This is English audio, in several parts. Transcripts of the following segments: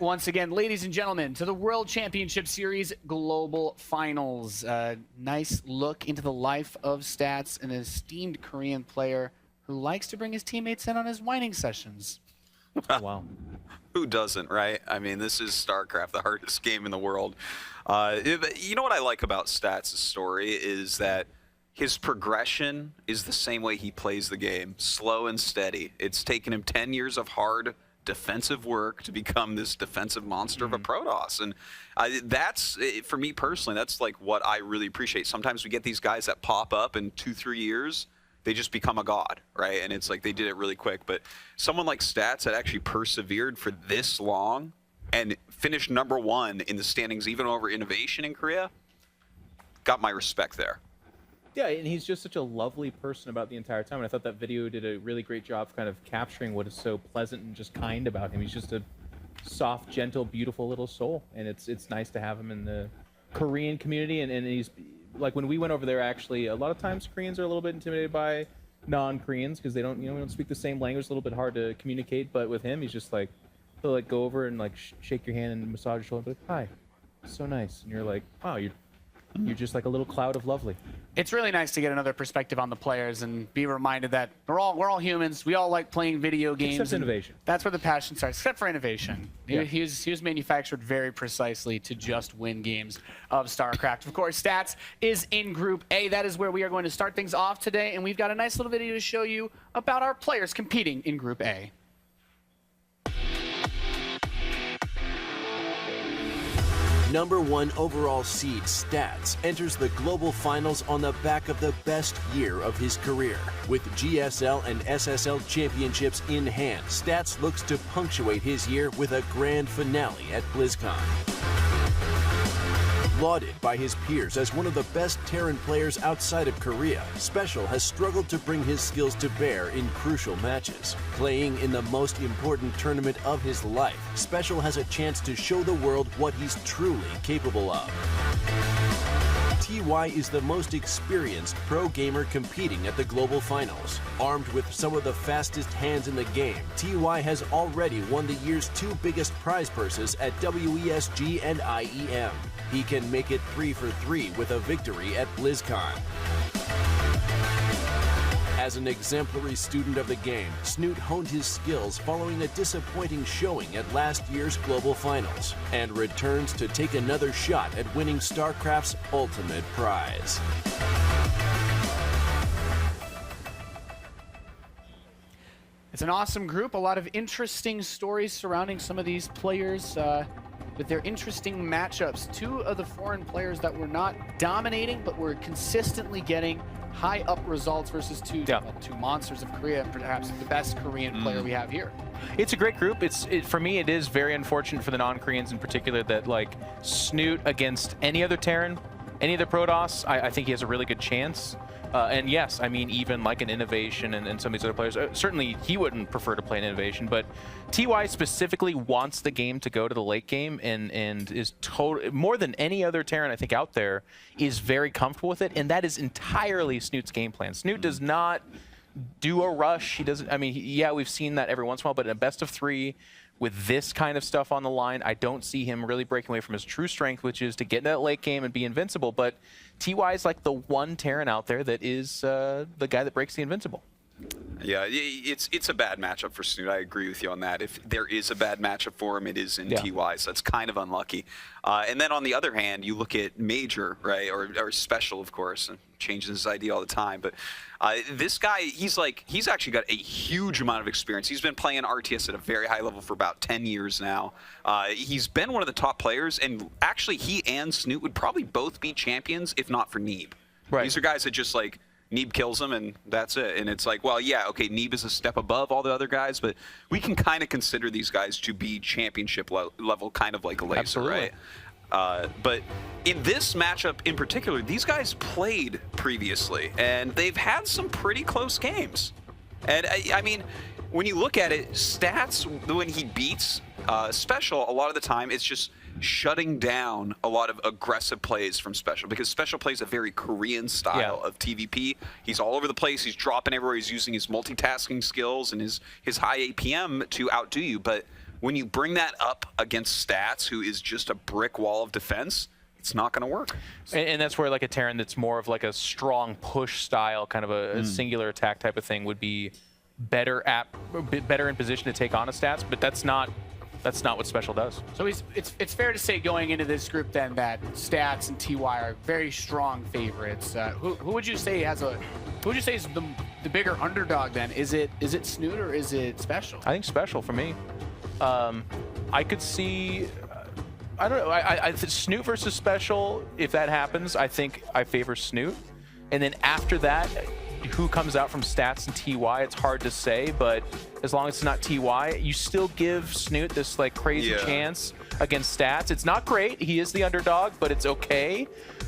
Once again, ladies and gentlemen, to the World Championship Series Global Finals. Nice look into the life of Stats, an esteemed Korean player who likes to bring his teammates in on his whining sessions. Wow. Who doesn't, right? I mean, this is StarCraft, the hardest game in the world. You know what I like about Stats' story is that his progression is the same way he plays the game, slow and steady. It's taken him 10 years of hard defensive work to become this defensive monster of a Protoss. And that's, for me personally, that's like what I really appreciate. Sometimes we get these guys that pop up in 2-3 years, they just become a god, right? And it's like they did it really quick. But someone like Stats that actually persevered for this long and finished #1 in the standings, even over Innovation in Korea, got my respect there. Yeah, and he's just such a lovely person about the entire time. And I thought that video did a really great job kind of capturing what is so pleasant and just kind about him. He's just a soft, gentle, beautiful little soul. And it's nice to have him in the Korean community. And he's, like, when we went over there, actually, a lot of times Koreans are a little bit intimidated by non-Koreans because they don't, we don't speak the same language. It's a little bit hard to communicate. But with him, he's just like, he'll like go over and like shake your hand and massage your shoulder. Like, hi, so nice. And you're like, wow, you're just like a little cloud of lovely. It's really nice to get another perspective on the players and be reminded that we're all humans. We all like playing video games. Except Innovation. That's where the passion starts, except for Innovation. Yeah. He was manufactured very precisely to just win games of StarCraft. Of course, Stats is in Group A. That is where we are going to start things off today, and we've got a nice little video to show you about our players competing in Group A. #1 overall seed Stats enters the global finals on the back of the best year of his career. With GSL and SSL championships in hand, Stats looks to punctuate his year with a grand finale at BlizzCon. Lauded by his peers as one of the best Terran players outside of Korea, SpeCial has struggled to bring his skills to bear in crucial matches. Playing in the most important tournament of his life, SpeCial has a chance to show the world what he's truly capable of. TY is the most experienced pro gamer competing at the global finals. Armed with some of the fastest hands in the game, TY has already won the year's 2 biggest prize purses at WESG and IEM. He can make it 3 for 3 with a victory at BlizzCon. As an exemplary student of the game, Snoot honed his skills following a disappointing showing at last year's global finals, and returns to take another shot at winning StarCraft's ultimate prize. It's an awesome group, a lot of interesting stories surrounding some of these players with their interesting matchups. 2 of the foreign players that were not dominating, but were consistently getting high up results versus two monsters of Korea, perhaps the best Korean player we have here. It's a great group. For me, it is very unfortunate for the non-Koreans in particular that like Snoot against any other Terran, any other Protoss, I think he has a really good chance. And yes, I mean, even like an Innovation and some of these other players, certainly he wouldn't prefer to play an Innovation, but TY specifically wants the game to go to the late game and is more than any other Terran I think out there is very comfortable with it, and that is entirely Snoot's game plan. Snoot does not do a rush. He doesn't, I mean, yeah, we've seen that every once in a while, but in a best of 3, with this kind of stuff on the line, I don't see him really breaking away from his true strength, which is to get in that late game and be invincible. But TY is like the one Terran out there that is the guy that breaks the invincible. Yeah, it's a bad matchup for Snoot. I agree with you on that. If there is a bad matchup for him, it is in TY, so that's kind of unlucky. And then on the other hand, you look at Major, right, or SpeCial, of course, and changes his ID all the time. But this guy, he's actually got a huge amount of experience. He's been playing RTS at a very high level for about 10 years now. He's been one of the top players, and actually he and Snoot would probably both be champions if not for Neeb. Right. These are guys that just like, Neeb kills him, and that's it. And it's like, well, yeah, okay, Neeb is a step above all the other guys, but we can kind of consider these guys to be championship level, kind of like a Laser, Absolutely. Right? But in this matchup in particular, these guys played previously, and they've had some pretty close games. And I mean, when you look at it, Stats, when he beats SpeCial, a lot of the time, it's just shutting down a lot of aggressive plays from SpeCial, because SpeCial plays a very Korean style of TVP. He's all over the place. He's dropping everywhere. He's using his multitasking skills and his high APM to outdo you. But when you bring that up against Stats, who is just a brick wall of defense, it's not going to work. And that's where like a Terran that's more of like a strong push style, kind of a singular attack type of thing would be better in position to take on a Stats, but that's not what SpeCial does. So it's fair to say going into this group then that Stats and TY are very strong favorites. Who would you say is the bigger underdog then? Is it Snoot or is it SpeCial? I think SpeCial for me. I could see. I don't know. I Snoot versus SpeCial. If that happens, I think I favor Snoot. And then after that, who comes out from Stats and TY, it's hard to say, but as long as it's not TY, you still give Snoot this like crazy chance against Stats. It's not great. He is the underdog, but it's okay.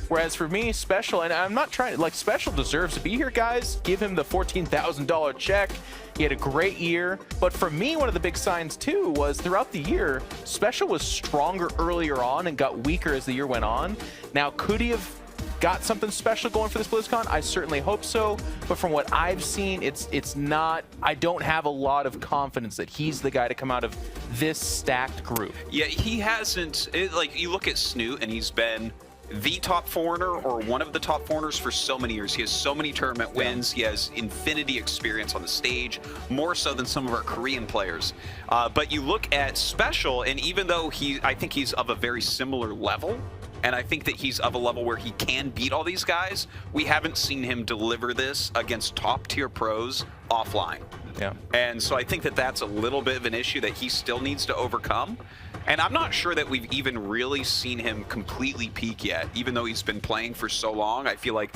Whereas for me, SpeCial, and I'm not trying to, like, SpeCial deserves to be here, guys. Give him the $14,000 check. He had a great year. But for me, one of the big signs, too, was throughout the year, SpeCial was stronger earlier on and got weaker as the year went on. Now, could he have got something special going for this BlizzCon? I certainly hope so. But from what I've seen, it's not, I don't have a lot of confidence that he's the guy to come out of this stacked group. Yeah, he hasn't, like, you look at Snoot and he's been the top foreigner or one of the top foreigners for so many years. He has so many tournament wins. He has infinity experience on the stage, more so than some of our Korean players. But you look at SpeCial, and even though I think he's of a very similar level, and I think that he's of a level where he can beat all these guys, we haven't seen him deliver this against top-tier pros offline. Yeah. And so I think that that's a little bit of an issue that he still needs to overcome. And I'm not sure that we've even really seen him completely peak yet, even though he's been playing for so long. I feel like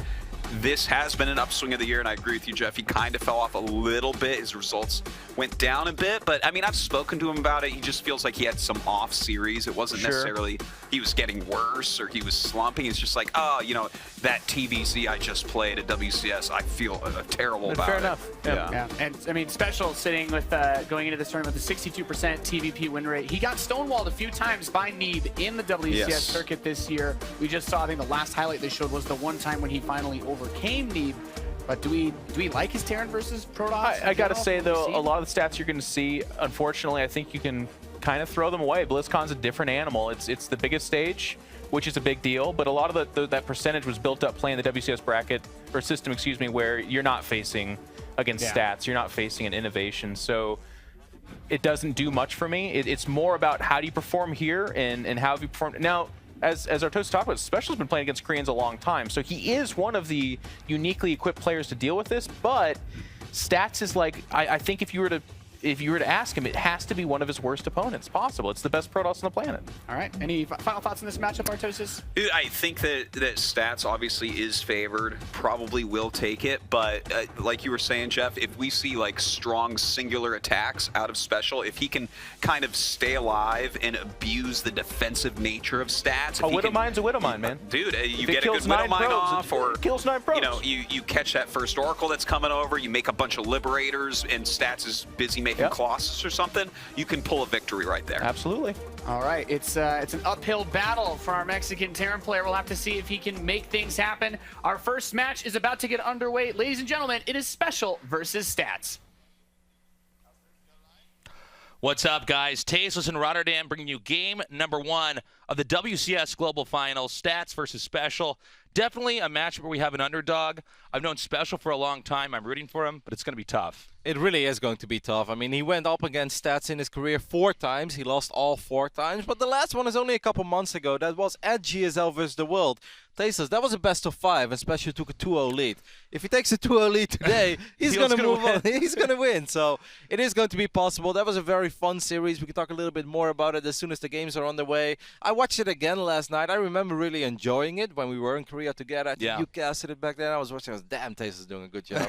this has been an upswing of the year, and I agree with you, Jeff. He kind of fell off a little bit. His results went down a bit, but I mean, I've spoken to him about it. He just feels like he had some off series. It wasn't necessarily he was getting worse or he was slumping. It's just like, oh, you know, that TVZ I just played at WCS, I feel terrible about it. Fair enough. Yeah. And I mean, SpeCial sitting with going into this tournament with a 62% TVP win rate. He got stonewalled a few times by Neeb in the WCS circuit this year. We just saw, I think the last highlight they showed was the one time when he finally overcame Neeb. But do we like his Terran versus Protoss? I gotta say though, a lot of the stats you're gonna see, unfortunately, I think you can kind of throw them away. BlizzCon's a different animal. It's the biggest stage, which is a big deal, but a lot of that percentage was built up playing the WCS bracket, or system, excuse me, where you're not facing against stats, you're not facing an innovation, so it doesn't do much for me. It's more about how do you perform here and how have you performed. Now, as Artosis talked about, SpeCial's been playing against Koreans a long time, so he is one of the uniquely equipped players to deal with this, but Stats is like, I think if you were to ask him, it has to be one of his worst opponents possible. It's the best Protoss on the planet. All right. Any final thoughts on this matchup, Artosis? I think that Stats obviously is favored, probably will take it, but like you were saying, Jeff, if we see like strong singular attacks out of SpeCial, if he can kind of stay alive and abuse the defensive nature of Stats. A Widowmine's a Widowmine, man. Dude, you get a good Widowmine off, or kills 9 probes. You know, you catch that first Oracle that's coming over, you make a bunch of Liberators, and Stats is busy making Colossus or something, you can pull a victory right there. Absolutely. All right, it's an uphill battle for our Mexican Terran player. We'll have to see if he can make things happen. Our first match is about to get underway. Ladies and gentlemen, it is SpeCial versus Stats. What's up, guys? Tasteless in Rotterdam bringing you game number 1 of the WCS Global Finals, Stats versus SpeCial. Definitely a match where we have an underdog. I've known SpeCial for a long time. I'm rooting for him, but it's going to be tough. It really is going to be tough. I mean, he went up against Stats in his career 4 times. He lost all 4 times, but the last one is only a couple months ago. That was at GSL versus the World. Tasteless, that was a best of 5, and SpeCial took a 2-0 lead. If he takes a 2-0 lead today, he's going to move on. He's going to win. So it is going to be possible. That was a very fun series. We can talk a little bit more about it as soon as the games are on the way. I watched it again last night. I remember really enjoying it when we were in Korea together. I think you casted it back then. I was watching. I was, damn, Tasteless is doing a good job.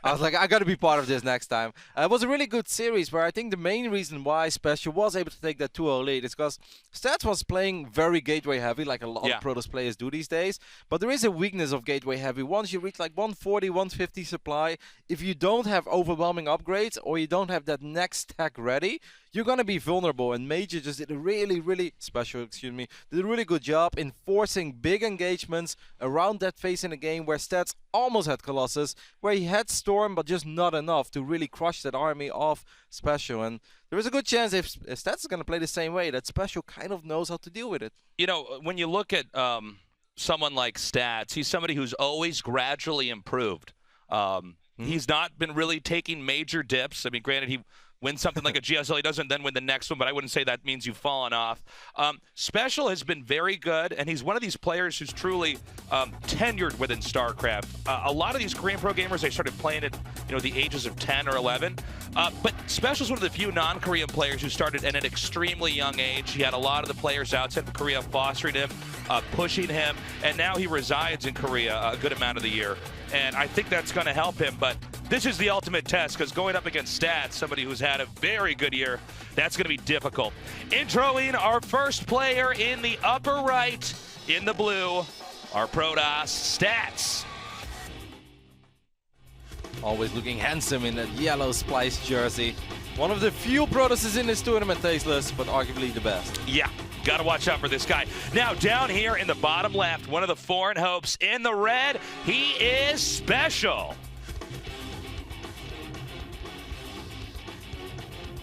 I was like, I got to be part of this next time. It was a really good series where I think the main reason why SpeCial was able to take that 2-0 lead is because Stats was playing very gateway heavy, like a lot of Protoss players do these days. But there is a weakness of gateway heavy. Once you reach like 140, 150 supply, if you don't have overwhelming upgrades or you don't have that next tech ready, you're going to be vulnerable. And Major just did a really, really did a really good job in forcing big engagements around that phase in the game where Stats almost had Colossus, where he had Storm, but just not enough to really crush that army of SpeCial. And there is a good chance if Stats is going to play the same way, that SpeCial kind of knows how to deal with it. You know, when you look at someone like Stats, he's somebody who's always gradually improved. He's not been really taking major dips. I mean, granted, he wins something like a GSL, he doesn't then win the next one, but I wouldn't say that means you've fallen off. SpeCial has been very good, and he's one of these players who's truly tenured within StarCraft. A lot of these Korean pro gamers, they started playing at the ages of 10 or 11. But SpeCial's one of the few non-Korean players who started at an extremely young age. He had a lot of the players outside of Korea fostering him, pushing him, and now he resides in Korea a good amount of the year. And I think that's going to help him, but this is the ultimate test because going up against Stats, somebody who's had a very good year, that's going to be difficult. Introing our first player in the upper right, in the blue, our Protoss Stats. Always looking handsome in that yellow spliced jersey. One of the few Protosses in this tournament, Tasteless, but arguably the best. Yeah. Got to watch out for this guy. Now, down here in the bottom left, one of the foreign hopes in the red, he is SpeCial.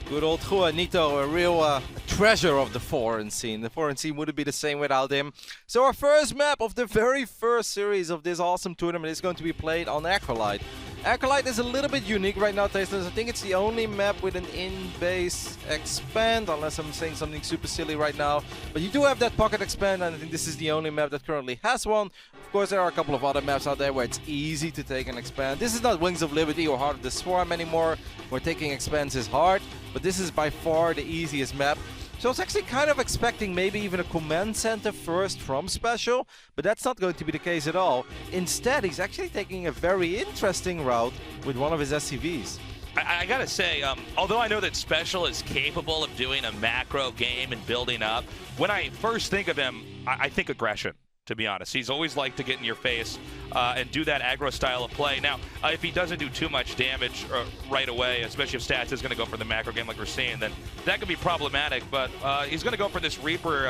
Good old Juanito, a real treasure of the foreign scene. The foreign scene wouldn't be the same without him. So our first map of the very first series of this awesome tournament is going to be played on Acolyte. Acolyte is a little bit unique right now, Tasteless. I think it's the only map with an in-base expand, unless I'm saying something super silly right now. But you do have that pocket expand, and I think this is the only map that currently has one. Of course, there are a couple of other maps out there where it's easy to take an expand. This is not Wings of Liberty or Heart of the Swarm anymore, where taking expands is hard. But this is by far the easiest map. So I was actually kind of expecting maybe even a command center first from SpeCial, but that's not going to be the case at all. Instead, he's actually taking a very interesting route with one of his SCVs. I gotta say, although I know that SpeCial is capable of doing a macro game and building up, when I first think of him, I think aggression. To be honest, he's always liked to get in your face and do that aggro style of play. Now, if he doesn't do too much damage right away, especially if Stats is going to go for the macro game like we're seeing, then that could be problematic. But he's going to go for this Reaper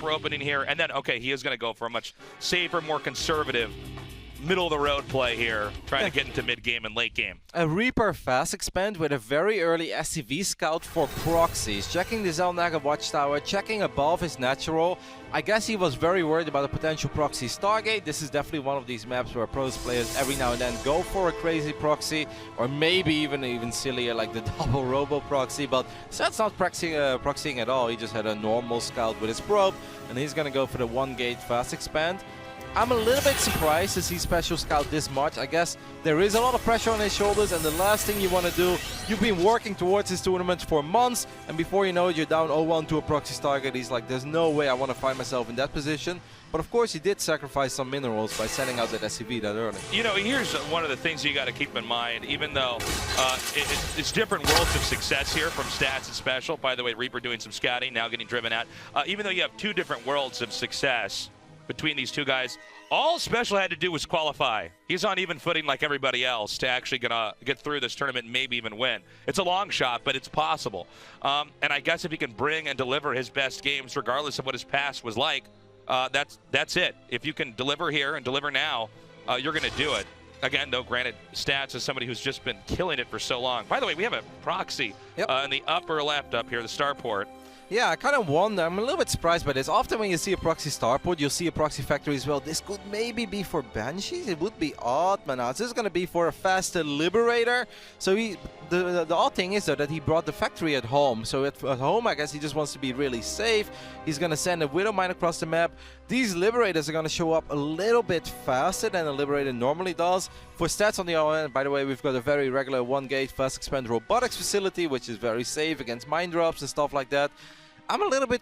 opening here, and then, okay, he is going to go for a much safer, more conservative middle-of-the-road play here, trying to get into mid-game and late game. A Reaper fast expand with a very early SCV scout for proxies. Checking the Zelnaga Watchtower, checking above his natural. I guess he was very worried about a potential proxy Stargate. This is definitely one of these maps where pros players every now and then go for a crazy proxy, or maybe even sillier like the double robo proxy. But Seth's not proxying at all. He just had a normal scout with his probe, and he's gonna go for the 1-gate fast expand. I'm a little bit surprised to see SpeCial scout this much. I guess there is a lot of pressure on his shoulders, and the last thing you want to do, you've been working towards this tournament for months, and before you know it, you're down 0-1 to a proxy target. He's like, there's no way I want to find myself in that position. But of course, he did sacrifice some minerals by sending out that SCV that early. You know, here's one of the things you got to keep in mind, even though it's different worlds of success here from Stats and SpeCial. By the way, Reaper doing some scouting, now getting driven out. Even though you have two different worlds of success between these two guys, all SpeCial had to do was qualify. He's on even footing like everybody else to actually get through this tournament and maybe even win. It's a long shot, but it's possible. And I guess if he can bring and deliver his best games, regardless of what his past was like, that's it. If you can deliver here and deliver now, you're going to do it. Again, though, granted, Stats is somebody who's just been killing it for so long. By the way, we have a proxy in the upper left up here, the starport. Yeah, I kind of wonder, I'm a little bit surprised by this. Often when you see a proxy starport, you'll see a proxy factory as well. This could maybe be for Banshees. It would be odd, man. This is going to be for a faster Liberator. So the odd thing is, though, that he brought the factory at home. So at home, I guess he just wants to be really safe. He's going to send a Widow Mine across the map. These Liberators are going to show up a little bit faster than a Liberator normally does. For Stats on the other end, by the way, we've got a very regular 1-gate fast expand robotics facility, which is very safe against mine drops and stuff like that. I'm a little bit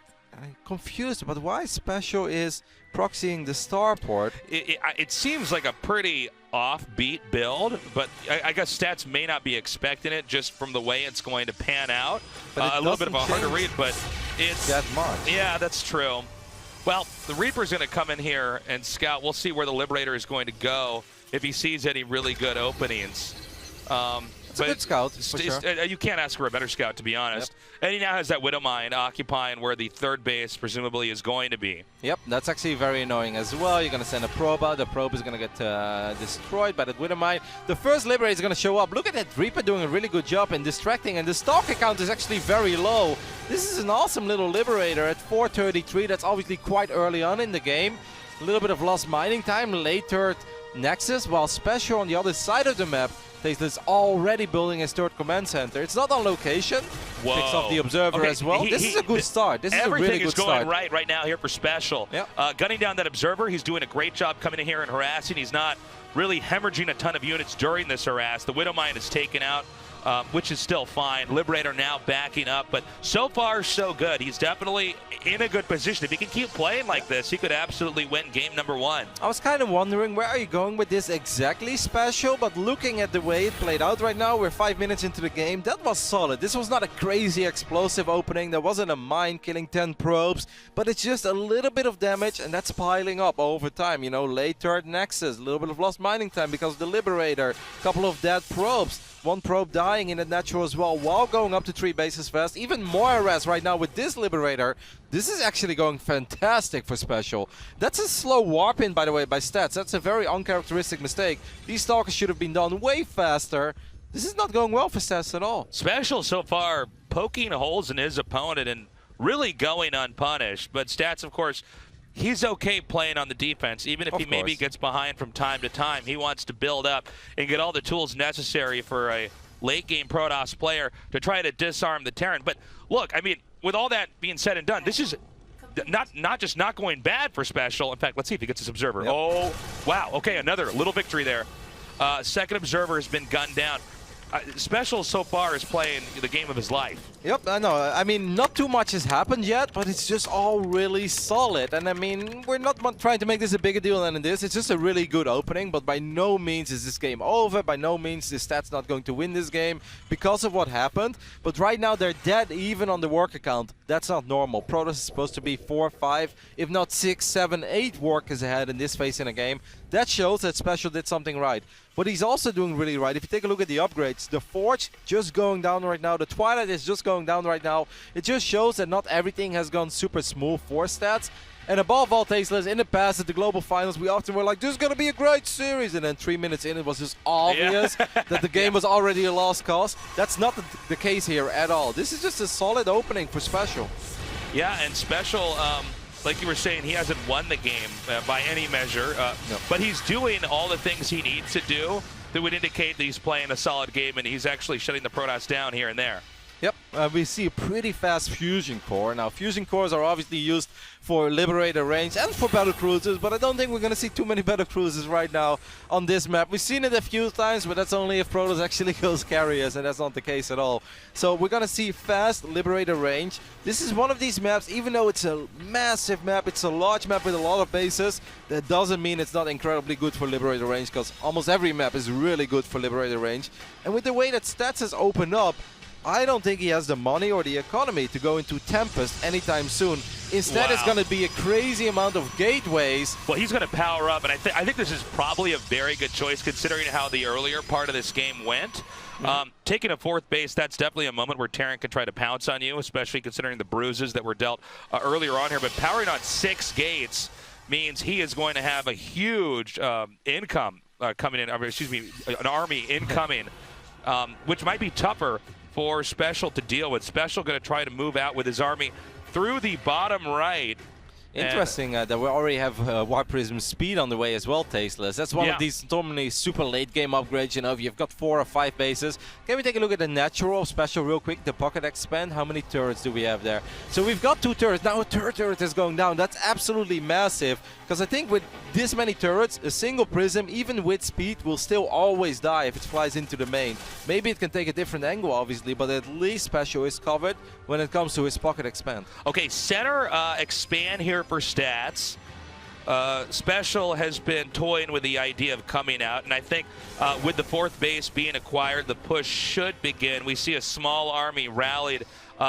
confused about why SpeCial is proxying the starport. It seems like a pretty offbeat build, but I guess Stats may not be expecting it just from the way it's going to pan out. A little bit of a hard to read, but it's that much. Yeah, that's true. Well, the Reaper's going to come in here and scout. We'll see where the Liberator is going to go if he sees any really good openings. It's a good scout, for sure. You can't ask for a better scout, to be honest. And he now has that Widow Mine occupying where the third base presumably is going to be. Yep, that's actually very annoying as well. You're going to send a probe out. The probe is going to get destroyed by that Widow Mine. The first Liberator is going to show up. Look at that Reaper doing a really good job in distracting, and the Stalker count is actually very low. This is an awesome little Liberator at 433. That's obviously quite early on in the game. A little bit of lost mining time, late third Nexus, while SpeCial on the other side of the map, Tasteless already building his third command center. It's not on location. Whoa. Picks off the Observer as well. This is a good start. This is a really good start. Everything is going right now here for SpeCial. Yep. Gunning down that Observer, he's doing a great job coming in here and harassing. He's not really hemorrhaging a ton of units during this harass. The Widow Mine is taken out, which is still fine. Liberator now backing up, but so far so good. He's definitely in a good position. If he can keep playing like this, he could absolutely win game number 1. I was kind of wondering where are you going with this exactly, SpeCial, but looking at the way it played out right now, we're 5 minutes into the game, that was solid. This was not a crazy explosive opening, there wasn't a mine killing 10 probes, but it's just a little bit of damage, and that's piling up over time. You know, late third Nexus, a little bit of lost mining time because of the Liberator, a couple of dead probes. One probe dying in the natural as well while going up to 3 bases fast. Even more harass right now with this Liberator. This is actually going fantastic for SpeCial. That's a slow warp in, by the way, by Stats. That's a very uncharacteristic mistake. These Stalkers should have been done way faster. This is not going well for Stats at all. SpeCial so far poking holes in his opponent and really going unpunished. But Stats, of course, he's okay playing on the defense, even if he maybe gets behind from time to time. He wants to build up and get all the tools necessary for a late-game Protoss player to try to disarm the Terran. But look, I mean, with all that being said and done, this is not just not going bad for SpeCial. In fact, let's see if he gets his Observer. Yep. Oh, wow. Okay, another little victory there. Second Observer has been gunned down. SpeCial so far is playing the game of his life. Yep, I know. I mean, not too much has happened yet, but it's just all really solid. And I mean, we're not trying to make this a bigger deal than it is. It's just a really good opening, but by no means is this game over. By no means is Stats not going to win this game because of what happened. But right now, they're dead even on the work account. That's not normal. Protoss is supposed to be 4, 5, if not 6, 7, 8 workers ahead in this phase in a game. That shows that SpeCial did something right. What he's also doing really right, if you take a look at the upgrades, the Forge just going down right now, the Twilight is just going down right now. It just shows that not everything has gone super smooth for Stats. And above all, Tasteless, in the past at the Global Finals, we often were like, this is going to be a great series. And then 3 minutes in, it was just obvious that the game was already a lost cause. That's not the case here at all. This is just a solid opening for SpeCial. Yeah, and SpeCial, like you were saying, he hasn't won the game by any measure, but he's doing all the things he needs to do that would indicate that he's playing a solid game, and he's actually shutting the Protoss down here and there. Yep, we see a pretty fast fusion core. Now, fusion cores are obviously used for Liberator range and for battle cruisers, but I don't think we're going to see too many battle cruisers right now on this map. We've seen it a few times, but that's only if Protoss actually goes carriers, and that's not the case at all. So we're going to see fast Liberator range. This is one of these maps, even though it's a massive map, it's a large map with a lot of bases, that doesn't mean it's not incredibly good for Liberator range, because almost every map is really good for Liberator range. And with the way that Stats has opened up, I don't think he has the money or the economy to go into Tempest anytime soon. Instead, it's going to be a crazy amount of gateways. Well, he's going to power up, and I think this is probably a very good choice considering how the earlier part of this game went. Taking a 4th base, that's definitely a moment where Terran can try to pounce on you, especially considering the bruises that were dealt earlier on here. But powering on 6 gates means he is going to have a huge income coming in, excuse me, an army incoming, which might be tougher for SpeCial to deal with. SpeCial going to try to move out with his army through the bottom right. Interesting that we already have Warp Prism speed on the way as well, Tasteless. That's one of these normally super late game upgrades. You know, if you've got 4 or 5 bases. Can we take a look at the natural SpeCial real quick? The Pocket Expand. How many turrets do we have there? So we've got 2 turrets. Now a 3rd turret is going down. That's absolutely massive. Because I think with this many turrets, a single Prism, even with speed, will still always die if it flies into the main. Maybe it can take a different angle, obviously, but at least SpeCial is covered when it comes to his Pocket Expand. Okay, center expand here for Stats. SpeCial has been toying with the idea of coming out, and I think with the 4th base being acquired, the push should begin. We see a small army rallied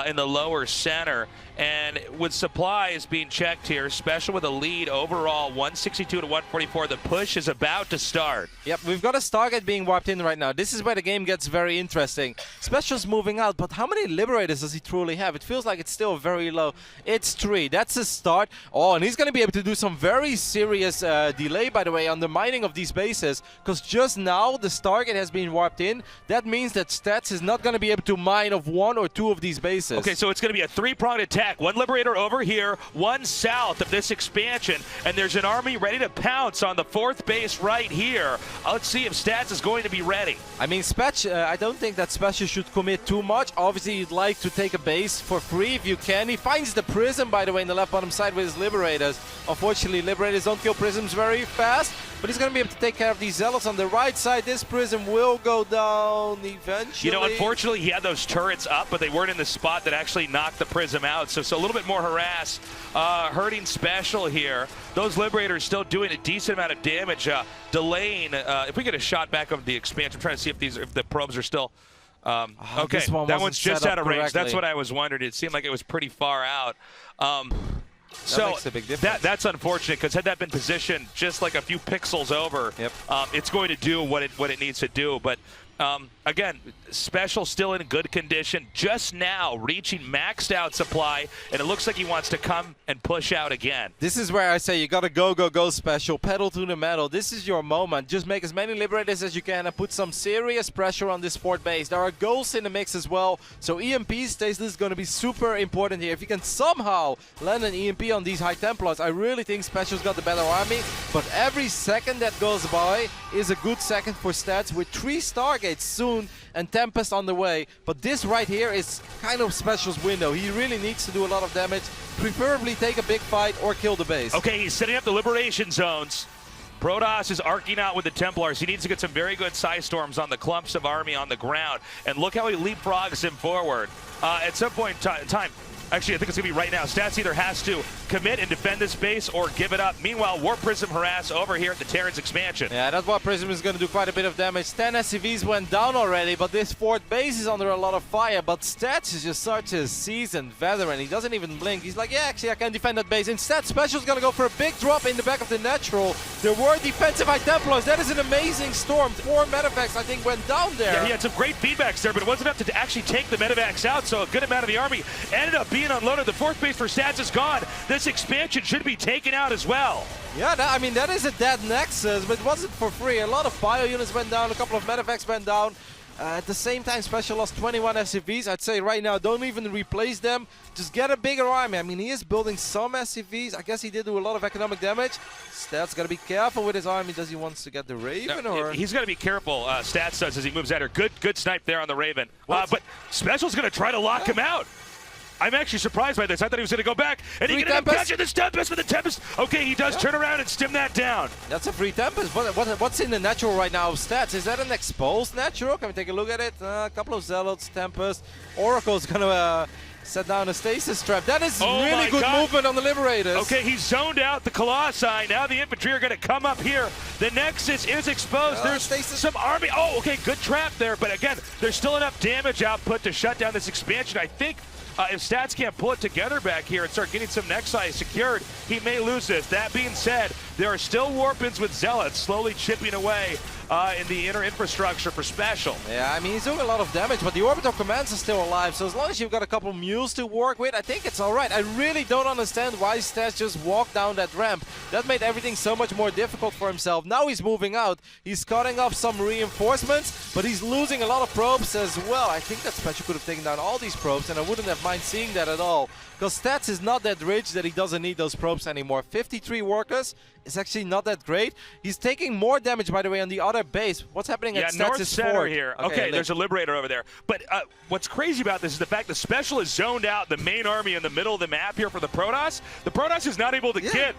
in the lower center. And with supplies being checked here, SpeCial with a lead overall, 162 to 144. The push is about to start. Yep, we've got a Stargate being wiped in right now. This is where the game gets very interesting. SpeCial's moving out, but how many Liberators does he truly have? It feels like it's still very low. It's 3. That's a start. Oh, and he's going to be able to do some very serious delay, by the way, on the mining of these bases, because just now the Stargate has been wiped in. That means that Stats is not going to be able to mine of 1 or 2 of these bases. Okay, so it's going to be a 3-pronged attack. 1 Liberator over here, 1 south of this expansion, and there's an army ready to pounce on the 4th base right here. Let's see if Stats is going to be ready. I mean, I don't think that SpeCial should commit too much. Obviously, you'd like to take a base for free if you can. He finds the Prism, by the way, in the left bottom side with his Liberators. Unfortunately, Liberators don't kill Prisms very fast, but he's going to be able to take care of these Zealots on the right side. This Prism will go down eventually. You know, unfortunately, he had those turrets up, but they weren't in the spot that actually knocked the Prism out. So a little bit more harass, hurting SpeCial here. Those Liberators still doing a decent amount of damage, delaying. If we get a shot back of the expansion, I'm trying to see if the probes are still. Okay, that one's just out of range. That's what I was wondering. It seemed like it was pretty far out. So makes a big difference. that's unfortunate, because had that been positioned just like a few pixels over, it's going to do what it needs to do. But again, SpeCial still in good condition, just now reaching maxed out supply, and it looks like he wants to come and push out again. This is where I say you gotta go SpeCial, pedal to the metal. This is your moment. Just make as many Liberators as you can and put some serious pressure on this 4th base. There are ghosts in the mix as well, so EMP stasis is gonna be super important here. If you can somehow land an EMP on these High Templars, I really think SpeCial's got the better army, but every second that goes by is a good second for Stats with 3 Stargates soon and Tempest on the way. But this right here is kind of SpeCial's window. He really needs to do a lot of damage, preferably take a big fight or kill the base. Okay, he's setting up the liberation zones. Protoss is arcing out with the Templars. He needs to get some very good Psy Storms on the clumps of army on the ground. And look how he leapfrogs him forward. At some point in time, actually, I think it's going to be right now. Stats either has to commit and defend this base or give it up. Meanwhile, Warp Prism harass over here at the Terran's expansion. Yeah, that Warp Prism is going to do quite a bit of damage. 10 SCVs went down already, but this 4th base is under a lot of fire. But Stats is just such a seasoned veteran. He doesn't even blink. He's like, yeah, actually, I can defend that base. Instead, SpeCial's going to go for a big drop in the back of the natural. There were defensive High Templars. That is an amazing storm. 4 Medivacs, I think, went down there. Yeah, he had some great feedbacks there, but it wasn't enough to actually take the Medivacs out, so a good amount of the army ended up being unloaded. The 4th base for Stats is gone. This expansion should be taken out as well. Yeah, I mean, that is a dead Nexus, but it wasn't for free. A lot of bio units went down, a couple of Medivacs went down. At the same time, SpeCial lost 21 SCVs. I'd say right now, don't even replace them. Just get a bigger army. I mean, he is building some SCVs. I guess he did do a lot of economic damage. Stats got to be careful with his army. Does he want to get the Raven? No, or he's got to be careful, Stats does, as he moves at her. Good snipe there on the Raven. But SpeCial's going to try to lock him out. I'm actually surprised by this. I thought he was going to go back, and he can end up catching this Tempest with the Tempest. Okay, he does turn around and stim that down. That's a free Tempest. What's in the natural right now of Stats? Is that an exposed natural? Can we take a look at it? A couple of Zealots, Tempest. Oracle's going to set down a stasis trap. That is really good movement on the Liberators. Okay, he's zoned out the Colossi. Now the infantry are going to come up here. The Nexus is exposed. There's some army. Oh, okay, good trap there. But again, there's still enough damage output to shut down this expansion. I think if Stats can't pull it together back here and start getting some Nexi secured, he may lose this. That being said, there are still Warpins with Zealots slowly chipping away in the inner infrastructure for SpeCial. Yeah, I mean, he's doing a lot of damage, but the Orbital Commands are still alive, so as long as you've got a couple mules to work with, I think it's alright. I really don't understand why Stats just walked down that ramp. That made everything so much more difficult for himself. Now he's moving out. He's cutting off some reinforcements, but he's losing a lot of probes as well. I think that SpeCial could have taken down all these probes, and I wouldn't have mind seeing that at all. Because Stats is not that rich that he doesn't need those probes anymore. 53 workers is actually not that great. He's taking more damage, by the way, on the other base. What's happening at Stats' north center fort? here. Okay, there's a Liberator over there. But what's crazy about this is the fact that SpeCial is zoned out the main army in the middle of the map here for the Protoss. The Protoss is not able to get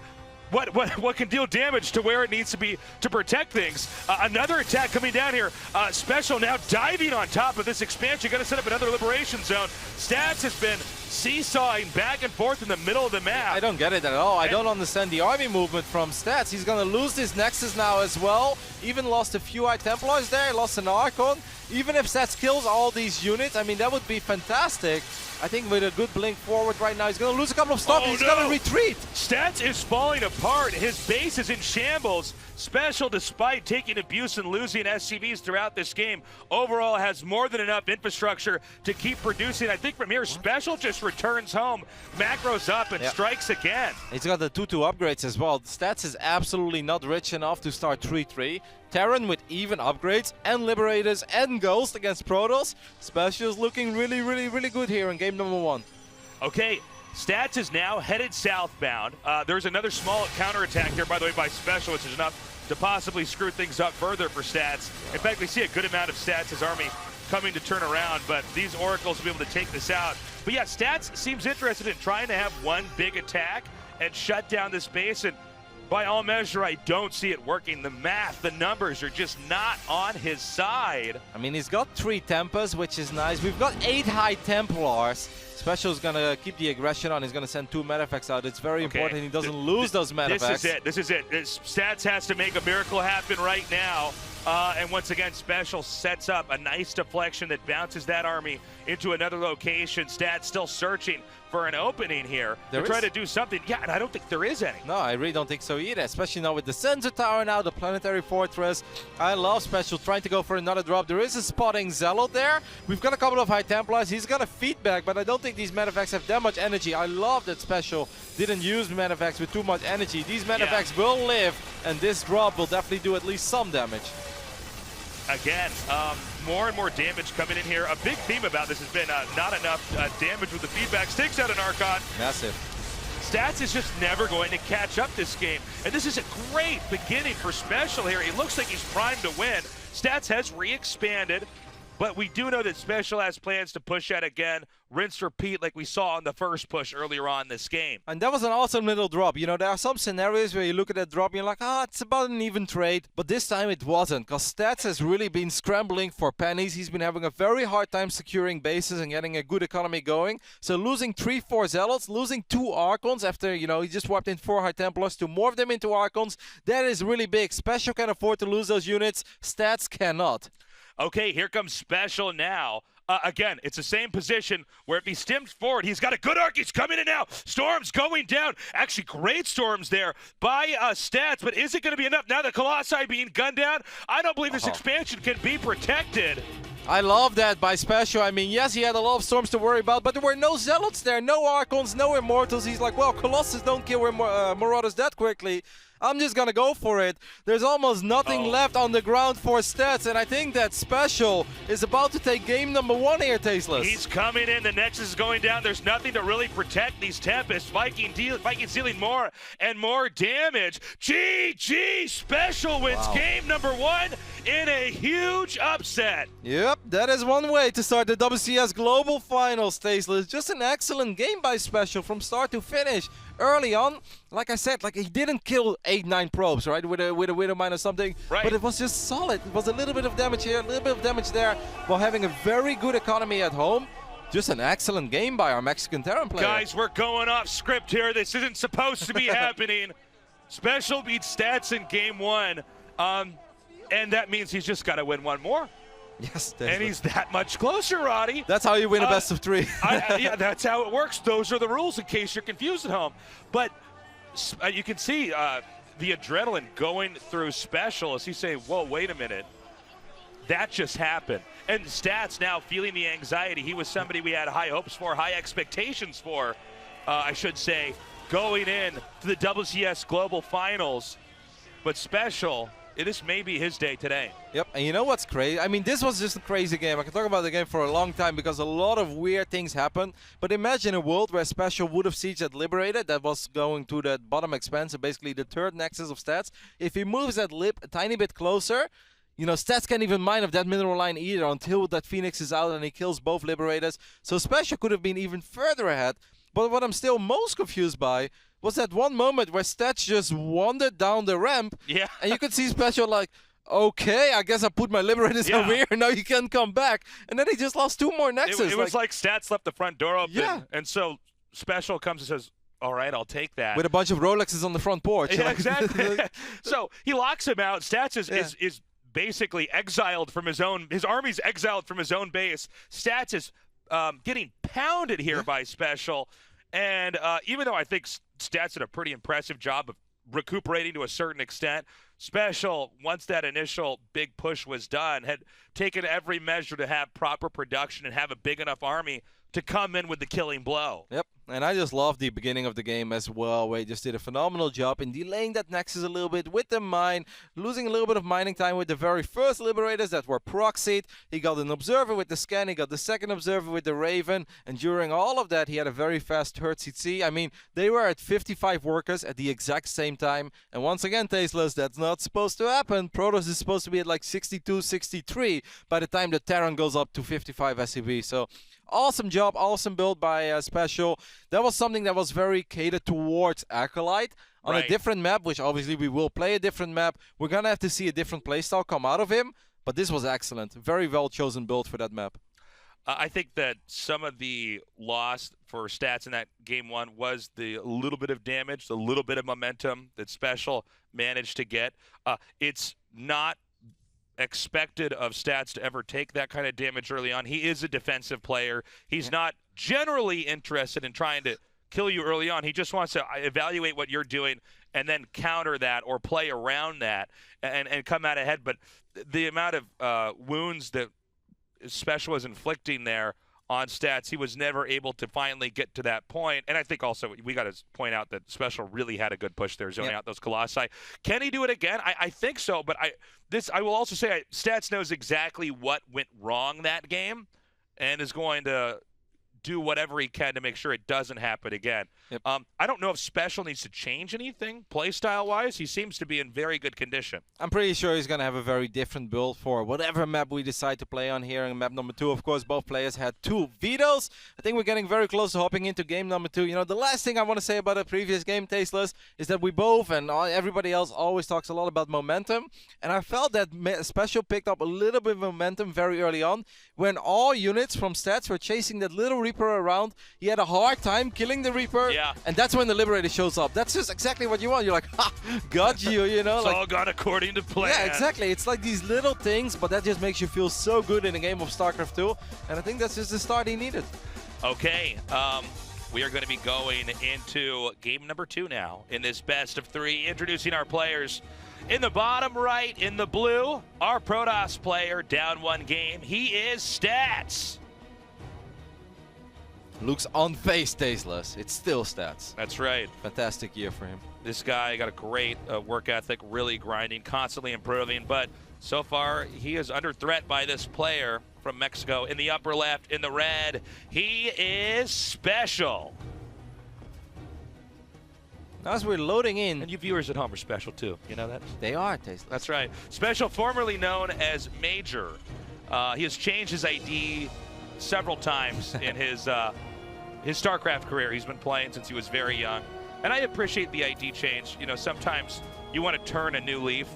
what can deal damage to where it needs to be to protect things. Another attack coming down here. SpeCial now diving on top of this expansion. Got to set up another liberation zone. Stats has been seesawing back and forth in the middle of the map. I don't get it at all. I don't understand the army movement from Stats. He's gonna lose this Nexus now as well. Even lost a few High Templars there, lost an Archon. Even if Stats kills all these units, I mean, that would be fantastic. I think with a good blink forward right now, he's gonna lose a couple of stocks. He's gonna retreat. Stats is falling apart. His base is in shambles. SpeCial, despite taking abuse and losing SCVs throughout this game, overall has more than enough infrastructure to keep producing. I think from here, SpeCial just returns home, macros up, and strikes again. He's got the 2-2 upgrades as well. Stats is absolutely not rich enough to start 3-3. Terran with even upgrades and Liberators and Ghost against Protoss. SpeCial's looking really, really, really good here in game number 1. Okay, Stats is now headed southbound. There's another small counterattack here, by the way, by SpeCial, which is enough to possibly screw things up further for Stats. In fact, we see a good amount of Stats' army coming to turn around, but these Oracles will be able to take this out. But yeah, Stats seems interested in trying to have one big attack and shut down this base, and by all measure, I don't see it working. The math, the numbers are just not on his side. I mean, he's got 3 Tempas, which is nice. We've got 8 High Templars. SpeCial's gonna keep the aggression on. He's gonna send 2 Metafacts out. It's very important he doesn't lose those Metafacts. This is it. Stats has to make a miracle happen right now. And once again, SpeCial sets up a nice deflection that bounces that army into another location. Stats still searching for an opening here. They're trying to do something. Yeah, and I don't think there is any. No, I really don't think so either, especially now with the Sensor Tower now, the Planetary Fortress. I love SpeCial trying to go for another drop. There is a spotting Zealot there. We've got a couple of High Templars. He's got a feedback, but I don't think these Metafacts have that much energy. I love that SpeCial didn't use Metafacts with too much energy. These Metafacts will live, and this drop will definitely do at least some damage. Again, more and more damage coming in here. A big theme about this has been not enough damage with the feedbacks. Takes out an Archon. Massive. Stats is just never going to catch up this game. And this is a great beginning for SpeCial here. It looks like he's primed to win. Stats has re-expanded, but we do know that SpeCial has plans to push out again. Rinse, repeat like we saw on the first push earlier on this game. And that was an awesome little drop. You know, there are some scenarios where you look at that drop and you're like, it's about an even trade. But this time it wasn't, because Stats has really been scrambling for pennies. He's been having a very hard time securing bases and getting a good economy going. So losing 3-4 Zealots, losing 2 Archons after, you know, he just wiped in 4 High Templars to morph them into Archons. That is really big. SpeCial can afford to lose those units. Stats cannot. Okay, here comes SpeCial now. Again, it's the same position where if he stimmed forward, he's got a good arc. He's coming in now. Storms going down. Actually, great storms there by Stats, but is it going to be enough? Now the Colossi being gunned down. I don't believe this expansion can be protected. I love that by SpeCial. I mean, yes, he had a lot of storms to worry about, but there were no Zealots there, no Archons, no Immortals. He's like, well, Colossus don't kill Marauders that quickly. I'm just gonna go for it. There's almost nothing left on the ground for Stats, and I think that SpeCial is about to take game number 1 here, Tasteless. He's coming in. The Nexus is going down. There's nothing to really protect these Tempests. Vikings dealing more and more damage. GG! SpeCial wins game number 1 in a huge upset. Yep, that is one way to start the WCS Global Finals, Tasteless. Just an excellent game by SpeCial from start to finish. Early on, like I said, like he didn't kill 8-9 probes, right, with a Widowmine or something, but it was just solid. It was a little bit of damage here, a little bit of damage there, while having a very good economy at home. Just an excellent game by our Mexican Terran player. Guys, we're going off script here. This isn't supposed to be happening. SpeCial beats Stats in game 1, and that means he's just got to win one more. Yes, and he's that much closer, Roddy. That's how you win a best of 3. Yeah, that's how it works. Those are the rules in case you're confused at home. But you can see the adrenaline going through SpeCial as he's saying, whoa, wait a minute. That just happened. And Stats now feeling the anxiety. He was somebody we had high hopes for, high expectations for, I should say, going in to the WCS Global Finals. But SpeCial, this may be his day today. Yep, and you know what's crazy? I mean, this was just a crazy game. I can talk about the game for a long time because a lot of weird things happened. But imagine a world where SpeCial would have sieged at Liberated, that was going to that bottom expanse, so basically the third nexus of Stats. If he moves that lip a tiny bit closer, you know, Stats can't even mine of that mineral line either until that Phoenix is out and he kills both Liberators. So SpeCial could have been even further ahead. But what I'm still most confused by was that one moment where Stats just wandered down the ramp. Yeah. And you could see SpeCial like, okay, I guess I put my Liberators Yeah. over here, now you can come back. And then he just lost 2 more Nexus. It was like Stats left the front door open, Yeah. and so SpeCial comes and says, all right, I'll take that. with a bunch of Rolexes on the front porch. Yeah, Like- exactly. So he locks him out. Stats is basically exiled from his army's exiled from his own base. Stats is getting pounded here by SpeCial. And even though I think Stats did a pretty impressive job of recuperating to a certain extent, SpeCial, once that initial big push was done, had taken every measure to have proper production and have a big enough army to come in with the killing blow. Yep, and I just love the beginning of the game as well, where he just did a phenomenal job in delaying that Nexus a little bit with the mine, losing a little bit of mining time with the very first Liberators that were proxied. He got an Observer with the scan, he got the second Observer with the Raven, and during all of that, he had a very fast herd CC. I mean, they were at 55 workers at the exact same time, and once again, Tasteless, that's not supposed to happen. Protoss is supposed to be at like 62, 63 by the time the Terran goes up to 55 SCV, so awesome job, awesome build by SpeCial. That was something that was very catered towards Acolyte on a different map, which obviously we will play a different map. We're going to have to see a different playstyle come out of him, but this was excellent. Very well chosen build for that map. I think that some of the loss for Stats in that game 1 was the little bit of damage, the little bit of momentum that SpeCial managed to get. It's not expected of Stats to ever take that kind of damage early on. He is a defensive player. He's not generally interested in trying to kill you early on. He just wants to evaluate what you're doing and then counter that or play around that and come out ahead. But the amount of wounds that SpeCial was inflicting there on Stats, he was never able to finally get to that point. And I think also we got to point out that SpeCial really had a good push there, zoning out those Colossi. Can he do it again? I think so, but I will also say Stats knows exactly what went wrong that game and is going to do whatever he can to make sure it doesn't happen again. Yep. I don't know if SpeCial needs to change anything playstyle-wise. He seems to be in very good condition. I'm pretty sure he's going to have a very different build for whatever map we decide to play on here. In map number 2, of course, both players had 2 vetoes. I think we're getting very close to hopping into game number 2. You know, the last thing I want to say about a previous game, Tasteless, is that we both and everybody else always talks a lot about momentum. And I felt that SpeCial picked up a little bit of momentum very early on when all units from Stats were chasing that little Reaper around. He had a hard time killing the Reaper. Yeah. And that's when the Liberator shows up. That's just exactly what you want. You're like, ha, got you, you know. It's like, all gone according to plan. yeah, exactly. It's like these little things, but that just makes you feel so good in a game of StarCraft 2. And I think that's just the start he needed. Okay, we are going to be going into game number 2 now in this best of 3, introducing our players. In the bottom right, in the blue, our Protoss player down 1 game. He is Stats. Looks unfazed, Tasteless. It's still Stats. That's right. Fantastic year for him. This guy got a great work ethic, really grinding, constantly improving, but so far he is under threat by this player from Mexico. In the upper left, in the red, he is SpeCial. As we're loading in, And you viewers at home are special too, you know that? they are Tasteless. That's right. SpeCial, formerly known as Major. He has changed his ID several times in his StarCraft career. He's been playing since he was very young. And I appreciate the ID change. You know, sometimes you want to turn a new leaf,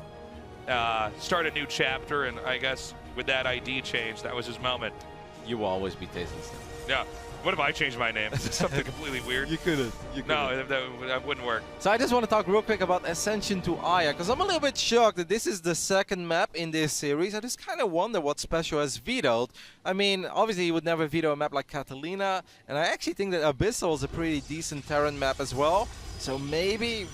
start a new chapter, and I guess with that ID change, that was his moment. You will always be Tasteless. Yeah. What if I changed my name? Something completely weird. You couldn't. No, that wouldn't work. So I just want to talk real quick about Ascension to Aya, because I'm a little bit shocked that this is the second map in this series. I just kind of wonder what SpeCial has vetoed. I mean, obviously he would never veto a map like Catalina, and I actually think that Abyssal is a pretty decent Terran map as well. So maybe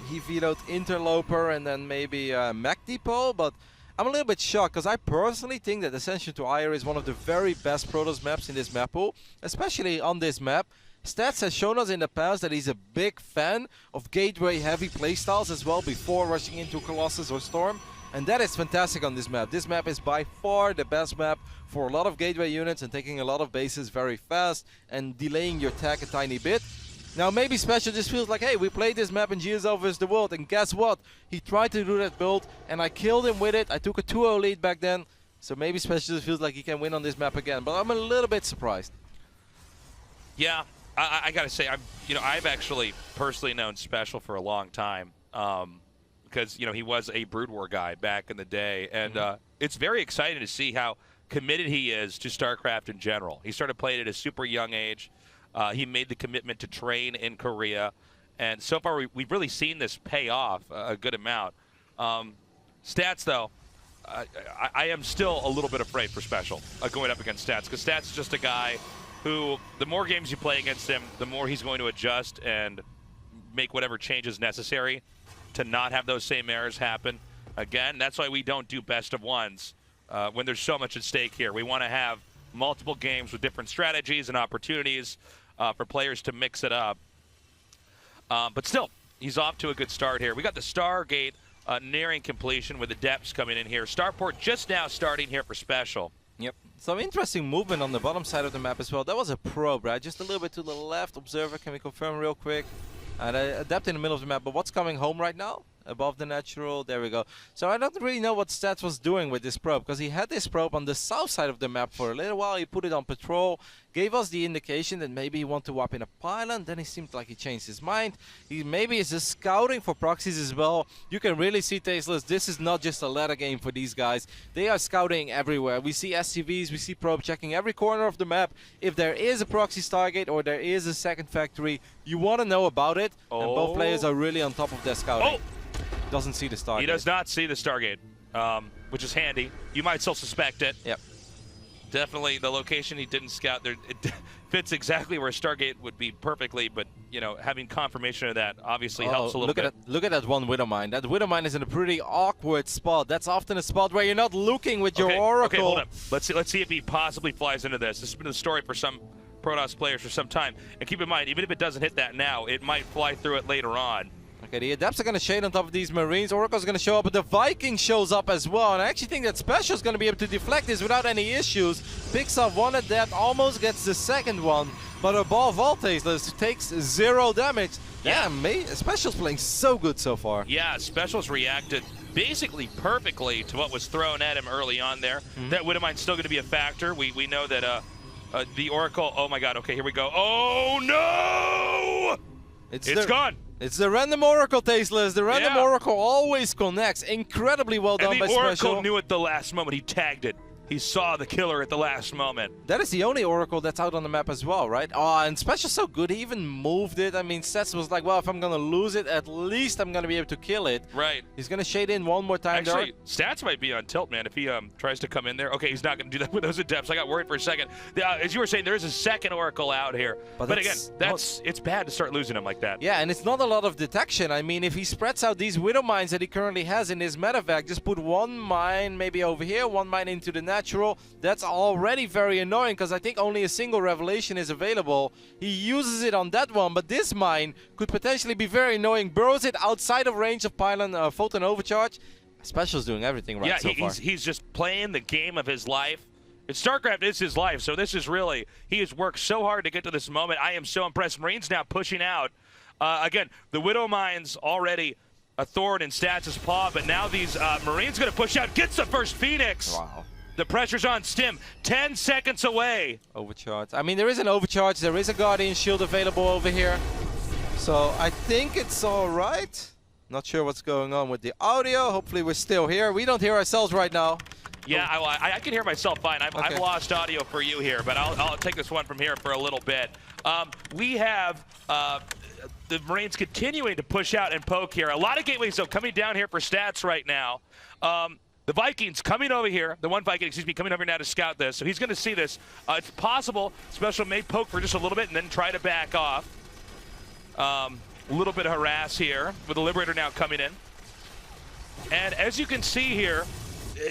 he vetoed Interloper and then maybe Mech Depot, but I'm a little bit shocked because I personally think that Ascension to Aya is one of the very best Protoss maps in this map pool, especially on this map. Stats has shown us in the past that he's a big fan of gateway heavy playstyles as well before rushing into Colossus or Storm, and that is fantastic on this map. This map is by far the best map for a lot of gateway units and taking a lot of bases very fast and delaying your attack a tiny bit. Now maybe SpeCial just feels like, hey, we played this map in GSL vs. the World, and guess what? He tried to do that build, and I killed him with it. I took a 2-0 lead back then, so maybe SpeCial just feels like he can win on this map again. But I'm a little bit surprised. Yeah, I gotta say, I've actually personally known SpeCial for a long time. because he was a Brood War guy back in the day, and it's very exciting to see how committed he is to StarCraft in general. He started playing at a super young age. He made the commitment to train in Korea, and so far we've really seen this pay off a good amount. Stats, though, I am still a little bit afraid for SpeCial going up against Stats, because Stats is just a guy who, the more games you play against him, the more he's going to adjust and make whatever changes necessary to not have those same errors happen. Again, that's why we don't do best of ones when there's so much at stake here. We want to have multiple games with different strategies and opportunities for players to mix it up. But still, he's off to a good start here. We got the Stargate nearing completion with the depths coming in here. Starport just now starting here for SpeCial. Yep. Some interesting movement on the bottom side of the map as well. That was a probe, right? Just a little bit to the left. Observer, can we confirm real quick? And a depth in the middle of the map. But what's coming home right now? Above the natural. There we go. So I don't really know what Stats was doing with this probe, because he had this probe on the south side of the map for a little while. He put it on patrol, gave us the indication that maybe he wanted to wipe in a pylon. Then he seemed like he changed his mind. He maybe is just scouting for proxies as well. You can really see, Tasteless, this is not just a ladder game for these guys. They are scouting everywhere. We see SCVs, we see probe checking every corner of the map. If there is a proxy Stargate or there is a second factory, you want to know about it. And both players are really on top of their scouting. Doesn't see the Stargate. He does not see the Stargate, which is handy. You might still suspect it. Yep. Definitely the location he didn't scout there, it fits exactly where Stargate would be perfectly, but having confirmation of that obviously helps a little bit. Look at that one Widow Mine. That Widow Mine is in a pretty awkward spot. That's often a spot where you're not looking with your Oracle. Okay, hold up. Let's see if he possibly flies into this. This has been the story for some Protoss players for some time. And keep in mind, even if it doesn't hit that now, it might fly through it later on. Okay, the Adepts are going to shade on top of these Marines. Oracle's going to show up, but the Viking shows up as well. And I actually think that SpeCial's going to be able to deflect this without any issues. Picks up one Adept, almost gets the second one. But above all, Tasteless takes 0 damage. Yeah, SpeCial's playing so good so far. Yeah, SpeCial's reacted basically perfectly to what was thrown at him early on there. That Widowmine's still going to be a factor. We know that the Oracle, oh my god, okay, here we go. Oh no! It's gone. It's the random Oracle, Tasteless. The random Oracle always connects. Incredibly well done by SpeCial. And the Oracle knew at the last moment. He tagged it. He saw the killer at the last moment. That is the only Oracle that's out on the map as well, right? Oh, and SpeCial's so good. He even moved it. I mean, Stats was like, well, if I'm going to lose it, at least I'm going to be able to kill it. Right. He's going to shade in one more time. Actually, Stats might be on tilt, man, if he tries to come in there. Okay, he's not going to do that with those Adepts. I got worried for a second. As you were saying, there is a second Oracle out here. But again, it's bad to start losing him like that. Yeah, and it's not a lot of detection. I mean, if he spreads out these Widow Mines that he currently has in his medevac, just put one mine maybe over here, one mine into the natural, that's already very annoying, because I think only a single revelation is available. He uses it on that one, but this mine could potentially be very annoying. Burrows it outside of range of pylon photon overcharge. SpeCial's doing everything right so far. He's just playing the game of his life. StarCraft is his life, so this is really, he has worked so hard to get to this moment. I am so impressed. Marines now pushing out. Again, the Widow Mine's already a thorn in Stats' paw, but now these Marines going to push out. Gets the first Phoenix. Wow. The pressure's on Stim. 10 seconds away. Overcharge. I mean, there is an overcharge. There is a Guardian Shield available over here. So I think it's all right. Not sure what's going on with the audio. Hopefully we're still here. We don't hear ourselves right now. Yeah, I can hear myself fine. I've lost audio for you here, but I'll take this one from here for a little bit. We have the Marines continuing to push out and poke here. A lot of gateways, though, coming down here for Stats right now. The Vikings coming over here, the one Viking, excuse me, coming over now to scout this. So he's going to see this. It's possible SpeCial may poke for just a little bit and then try to back off. A little bit of harass here with the Liberator now coming in. And as you can see here,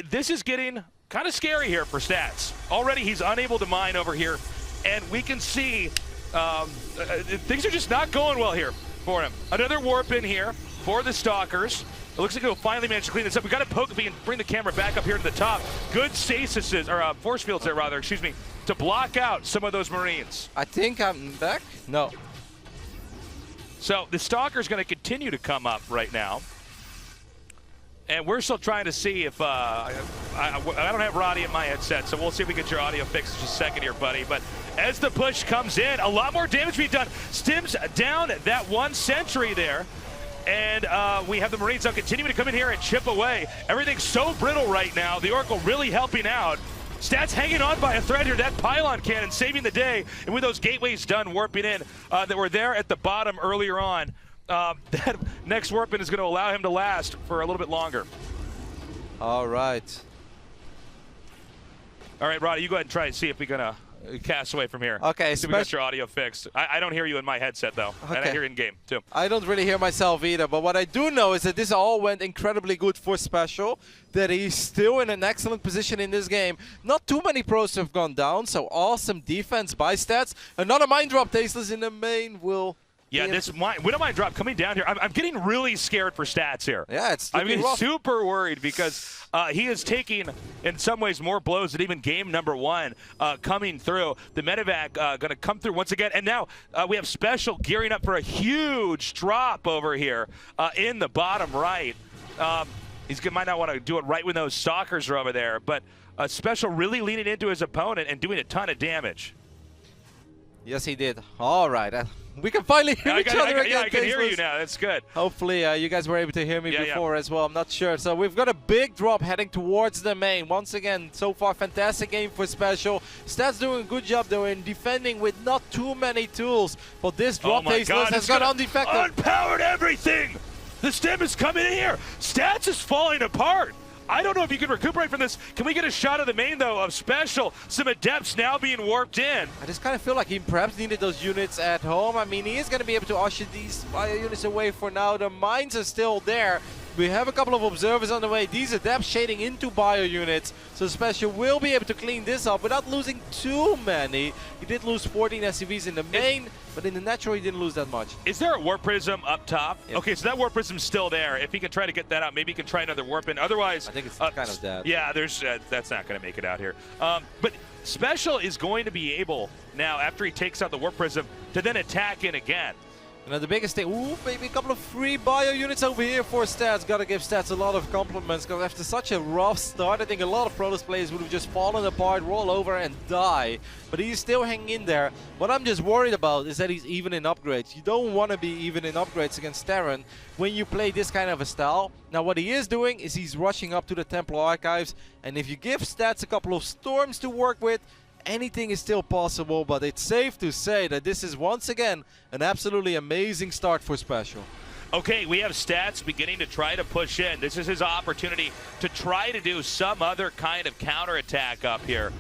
this is getting kind of scary here for Stats. Already he's unable to mine over here. And we can see things are just not going well here for him. Another warp in here for the Stalkers. It looks like he'll finally manage to clean this up. We got to poke if we can bring the camera back up here to the top. Good stasis, or force fields there rather, excuse me, to block out some of those Marines. I think I'm back. No. So the Stalker's going to continue to come up right now. And we're still trying to see if, I don't have Roddy in my headset, so we'll see if we get your audio fixed in just a second here, buddy. But as the push comes in, a lot more damage being done. Stim's down that one sentry there. And we have the Marines now continuing to come in here and chip away. Everything's so brittle right now. The Oracle really helping out. Stats hanging on by a thread here. That pylon cannon saving the day. And with those gateways done warping in that were there at the bottom earlier on, that next warp-in is going to allow him to last for a little bit longer. All right. All right, Roddy, you go ahead and try and see if we can cast away from here. Okay, see if we got your audio fixed. I don't hear you in my headset, though. Okay. And I hear you in game, too. I don't really hear myself either, but what I do know is that this all went incredibly good for SpeCial, that he's still in an excellent position in this game. Not too many pros have gone down, so awesome defense by Stats. Another mine drop, Tasteless in the main will... Yeah, this Widow Mine drop coming down here. I'm getting really scared for Stats here. Yeah, it's I'm getting rough. super worried because he is taking, in some ways, more blows than even game number 1 coming through. The medevac going to come through once again. And now we have SpeCial gearing up for a huge drop over here in the bottom right. Might not want to do it right when those stalkers are over there. But SpeCial really leaning into his opponent and doing a ton of damage. Yes, he did. All right. We can finally hear each other again. Yeah, I can hear you Tasteless. now. That's good. Hopefully, you guys were able to hear me Yeah, before as well. I'm not sure. So we've got a big drop heading towards the main. Once again, so far, fantastic game for SpeCial. Stats doing a good job, though, in defending with not too many tools. But this drop, Tasteless, has gone undefected. Unpowered everything! The stem is coming in here. Stats is falling apart. I don't know if you can recuperate from this. Can we get a shot of the main, though, of SpeCial? Some Adepts now being warped in. I just kind of feel like he perhaps needed those units at home. I mean, he is going to be able to usher these bio units away for now. The mines are still there. We have a couple of observers on the way. These Adepts shading into bio units. So SpeCial will be able to clean this up without losing too many. He did lose 14 SCVs in the main, but in the natural he didn't lose that much. Is there a Warp Prism up top? Yep. Okay, so that Warp Prism's still there. If he can try to get that out, maybe he can try another Warp in. Otherwise, I think it's kind of dead. Yeah, there's that's not going to make it out here. But SpeCial is going to be able now, after he takes out the Warp Prism, to then attack in again. You know, the biggest thing, maybe a couple of free bio units over here for Stats. Gotta give Stats a lot of compliments, because after such a rough start, I think a lot of Protoss players would have just fallen apart, roll over and die. But he's still hanging in there. What I'm just worried about is that he's even in upgrades. You don't want to be even in upgrades against Terran when you play this kind of a style. Now what he is doing is he's rushing up to the Templar Archives, and if you give Stats a couple of storms to work with, anything is still possible, but it's safe to say that this is once again an absolutely amazing start for SpeCial. Okay, we have Stats beginning to try to push in. This is his opportunity to try to do some other kind of counterattack up here.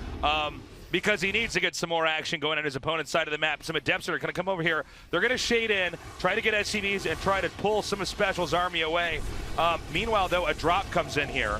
Because he needs to get some more action going on his opponent's side of the map. Some Adepts are going to come over here. They're going to shade in, try to get SCVs, and try to pull some of SpeCial's army away. Meanwhile, though, a drop comes in here.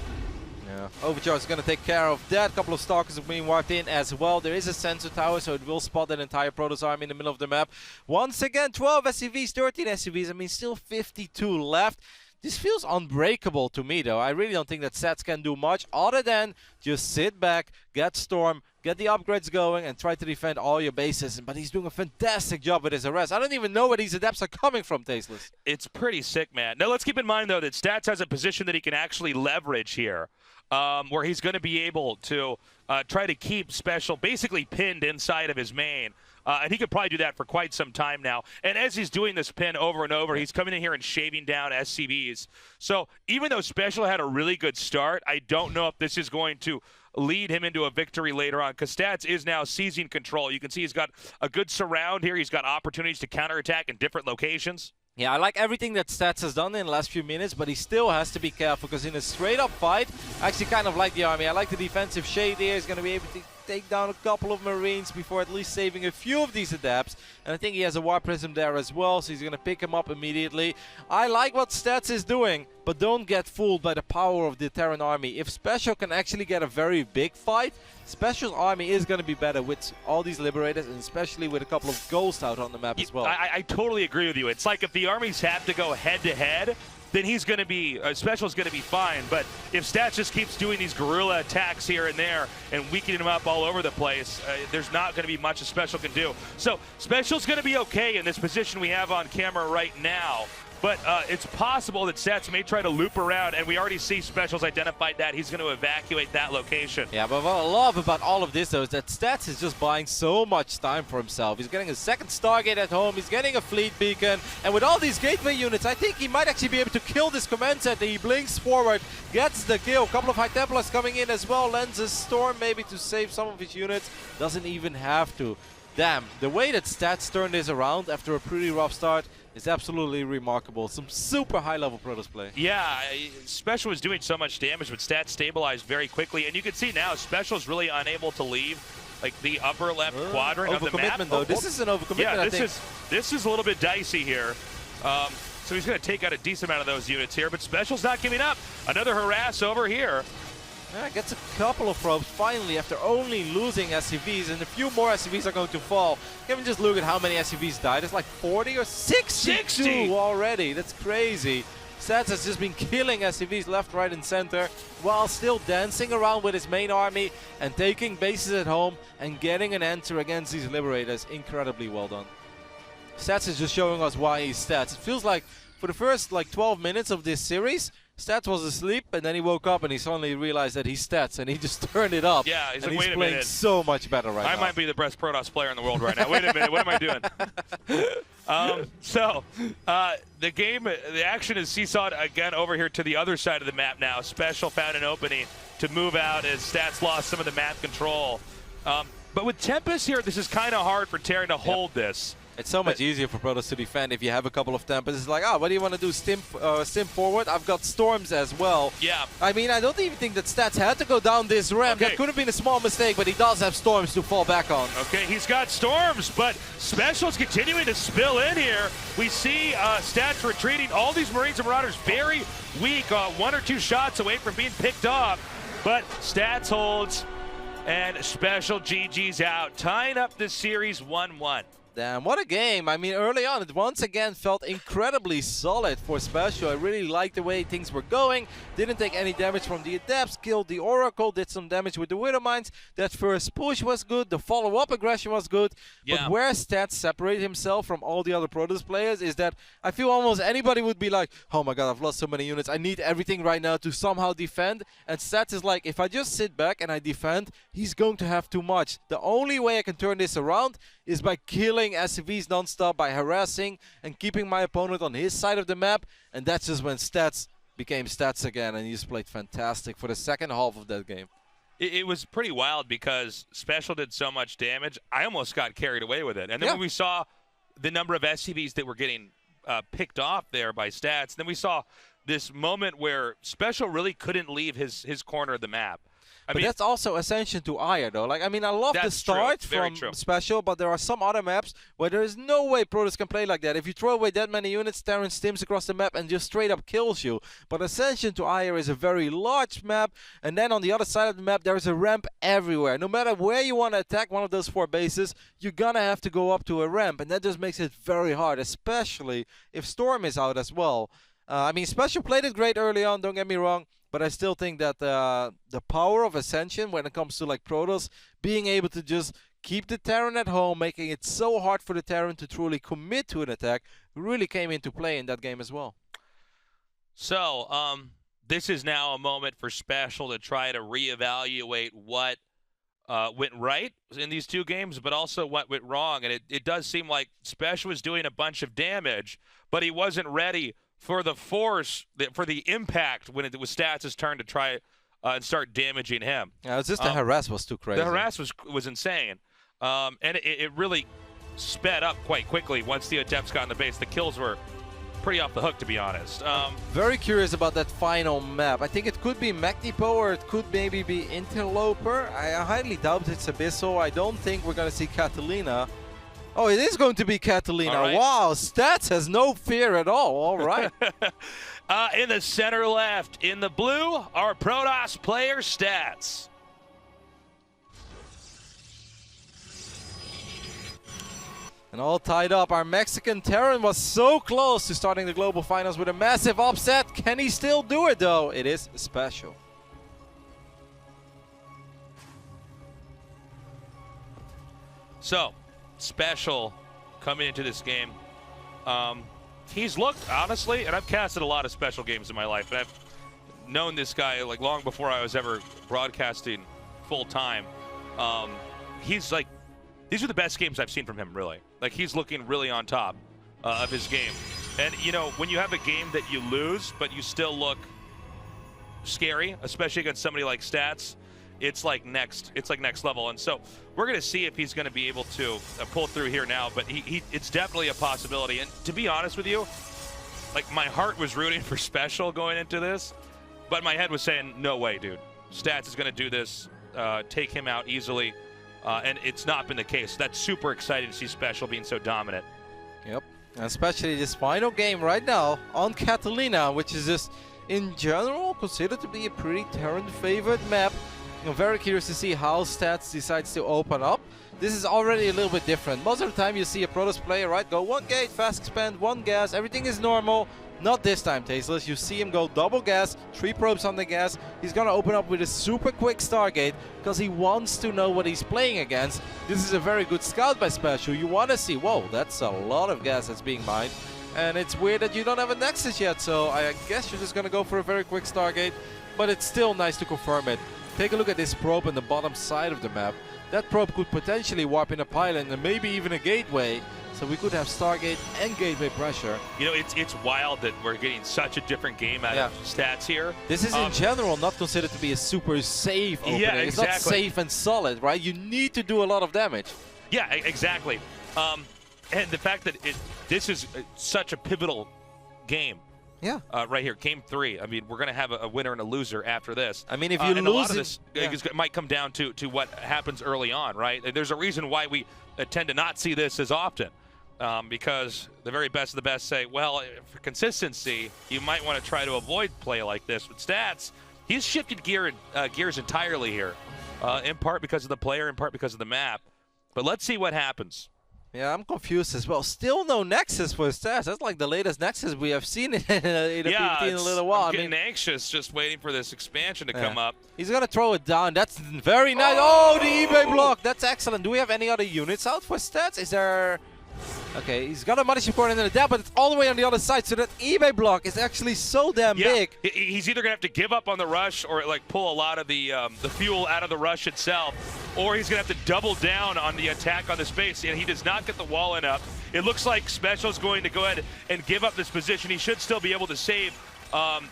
Yeah. Overcharge is going to take care of that. A couple of Stalkers are being wiped in as well. There is a sensor tower, so it will spot that entire Protoss army in the middle of the map. Once again, 12 SCVs, 13 SCVs. I mean, still 52 left. This feels unbreakable to me, though. I really don't think that Stats can do much other than just sit back, get Storm, get the upgrades going, and try to defend all your bases. But he's doing a fantastic job with his arrest. I don't even know where these Adepts are coming from, Tasteless. It's pretty sick, man. Now, let's keep in mind, though, that Stats has a position that he can actually leverage here, where he's going to be able to try to keep SpeCial basically pinned inside of his main. And he could probably do that for quite some time now. And as he's doing this pin over and over, he's coming in here and shaving down SCVs. So even though SpeCial had a really good start, I don't know if this is going to lead him into a victory later on, because Stats is now seizing control. You can see he's got a good surround here. He's got opportunities to counterattack in different locations. Yeah, I like everything that Stats has done in the last few minutes, but he still has to be careful, because in a straight-up fight, I actually kind of like the army. I like the defensive shade here. He's going to be able to take down a couple of Marines before at least saving a few of these Adepts. And I think he has a Warp Prism there as well, so he's going to pick him up immediately. I like what Stats is doing, but don't get fooled by the power of the Terran army. If SpeCial can actually get a very big fight, SpeCial's army is going to be better with all these Liberators, and especially with a couple of Ghosts out on the map as well. I totally agree with you. It's like if the armies have to go head-to-head, then he's going to be, SpeCial's going to be fine. But if Stats just keeps doing these guerrilla attacks here and there and weakening him up all over the place, there's not going to be much that SpeCial can do. So SpeCial's going to be okay in this position we have on camera right now. but it's possible that Stats may try to loop around, and we already see SpeCial's identified that. He's going to evacuate that location. Yeah, but what I love about all of this, though, is that Stats is just buying so much time for himself. He's getting a second Stargate at home, he's getting a fleet beacon, and with all these gateway units, I think he might actually be able to kill this command center. He blinks forward, gets the kill. A couple of High Templars coming in as well, lends a Storm maybe to save some of his units. Doesn't even have to. Damn, the way that Stats turned this around after a pretty rough start is absolutely remarkable. Some super high-level Protoss play. Yeah, SpeCial was doing so much damage, but Stats stabilized very quickly. And you can see now SpeCial is really unable to leave like the upper left quadrant of the map. Though. This is an overcommitment, yeah, I think. This is a little bit dicey here. So he's going to take out a decent amount of those units here, but SpeCial's not giving up. Another harass over here. Yeah, gets a couple of probes finally after only losing SCVs, and a few more SCVs are going to fall. You can just look at how many SCVs died. It's like 40 or 62 already. That's crazy. Stats has just been killing SCVs left, right, and center while still dancing around with his main army and taking bases at home and getting an answer against these Liberators. Incredibly well done. Stats is just showing us why he's Stats. It feels like for the first 12 minutes of this series, Stats was asleep, and then he woke up and he suddenly realized that he's Stats, and he just turned it up. Yeah, he's and like, he's wait a playing minute. so much better right now. I might be the best Protoss player in the world right now. Wait a minute, what am I doing? The game, the action is seesawed again over here to the other side of the map now. SpeCial found an opening to move out as Stats lost some of the map control. But with Tempest here, this is kind of hard for Terran to hold this. It's so much easier for Protoss to defend if you have a couple of Tempests. It's like, what do you want to do? Stim forward? I've got Storms as well. Yeah. I mean, I don't even think that Stats had to go down this ramp. Okay. That could have been a small mistake, but he does have Storms to fall back on. Okay, he's got Storms, but SpeCial's continuing to spill in here. We see Stats retreating. All these Marines and Marauders very weak, one or two shots away from being picked off. But Stats holds, and SpeCial GG's out, tying up this series 1-1. Damn, what a game. I mean, early on, it once again felt incredibly solid for SpeCial. I really liked the way things were going. Didn't take any damage from the Adepts, killed the Oracle, did some damage with the Widowmines. That first push was good, the follow-up aggression was good. Yeah. But where Stats separated himself from all the other Protoss players is that I feel almost anybody would be like, oh my god, I've lost so many units. I need everything right now to somehow defend. And Stats is like, if I just sit back and I defend, he's going to have too much. The only way I can turn this around is by killing SCVs non-stop, by harassing and keeping my opponent on his side of the map. And that's just when Stats became Stats again, and he just played fantastic for the second half of that game. It was pretty wild because SpeCial did so much damage, I almost got carried away with it. And then when we saw the number of SCVs that were getting picked off there by Stats, then we saw this moment where SpeCial really couldn't leave his corner of the map. But that's also Ascension to Ire, though. Like, I mean, I love the start from SpeCial, but there are some other maps where there is no way Protoss can play like that. If you throw away that many units, Terran stims across the map and just straight up kills you. But Ascension to Ire is a very large map, and then on the other side of the map, there is a ramp everywhere. No matter where you want to attack one of those 4 bases, you're gonna have to go up to a ramp, and that just makes it very hard, especially if Storm is out as well. I mean, SpeCial played it great early on, don't get me wrong. But I still think that the power of Ascension when it comes to like Protoss, being able to just keep the Terran at home, making it so hard for the Terran to truly commit to an attack, really came into play in that game as well. So, this is now a moment for SpeCial to try to reevaluate what went right in these 2 games, but also what went wrong. And it does seem like SpeCial was doing a bunch of damage, but he wasn't ready for the force, for the impact when it was Stats' turn to try and start damaging him. Yeah, it's just the harass was too crazy. The harass was insane. And it really sped up quite quickly once the Adepts got in the base. The kills were pretty off the hook, to be honest. Very curious about that final map. I think it could be Magnipo or it could maybe be Interloper. I highly doubt it's Abyssal. I don't think we're going to see Catalina. Oh, it is going to be Catalina. Right. Wow, Stats has no fear at all. All right. In the center left, in the blue, our Protoss player Stats. And all tied up. Our Mexican Terran was so close to starting the global finals with a massive upset. Can he still do it, though? It is SpeCial. So, SpeCial coming into this game. he's looked, honestly, and I've casted a lot of special games in my life, and I've known this guy like long before I was ever broadcasting full time. He's like, these are the best games I've seen from him, really. Like, he's looking really on top of his game. And, you know, when you have a game that you lose, but you still look scary, especially against somebody like Stats, it's like next level. And so we're going to see if he's going to be able to pull through here now, but it's definitely a possibility. And to be honest with you, like, my heart was rooting for SpeCial going into this, but my head was saying, no way, dude. Stats is going to do this, take him out easily, and it's not been the case. That's super exciting to see SpeCial being so dominant. Yep, and especially this final game right now on Catalina, which is just, in general, considered to be a pretty Terran-favored map. I'm very curious to see how Stats decides to open up. This is already a little bit different. Most of the time you see a Protoss player, right, go one gate, fast expand, one gas, everything is normal. Not this time, Tasteless. You see him go double gas, 3 probes on the gas. He's gonna open up with a super quick Stargate because he wants to know what he's playing against. This is a very good scout by SpeCial. You want to see, whoa, that's a lot of gas that's being mined. And it's weird that you don't have a Nexus yet, so I guess you're just gonna go for a very quick Stargate. But it's still nice to confirm it. Take a look at this probe on the bottom side of the map. That probe could potentially warp in a pylon and maybe even a gateway. So we could have Stargate and gateway pressure. You know, it's wild that we're getting such a different game out of Stats here. This is in general not considered to be a super safe opening. Yeah, exactly. It's not safe and solid, right? You need to do a lot of damage. Yeah, exactly. And the fact that this is such a pivotal game. Yeah. Right here, game 3. I mean, we're going to have a winner and a loser after this. I mean, if you and lose a lot of this might come down to what happens early on, right? There's a reason why we tend to not see this as often. Because the very best of the best say, well, for consistency, you might want to try to avoid play like this. With Stats, he's shifted gears entirely here, in part because of the player, in part because of the map. But let's see what happens. Yeah, I'm confused as well. Still no Nexus for Stats. That's like the latest Nexus we have seen in a PvT in a little while. I'm getting anxious just waiting for this expansion to come up. He's going to throw it down. That's very nice. Oh, the eBay block. That's excellent. Do we have any other units out for Stats? Is there... Okay, he's got a money support into the depth, but it's all the way on the other side, so that eBay block is actually so damn big. He's either going to have to give up on the rush or like pull a lot of the fuel out of the rush itself, or he's going to have to double down on the attack on the space, and he does not get the wall in up. It looks like SpeCial is going to go ahead and give up this position. He should still be able to save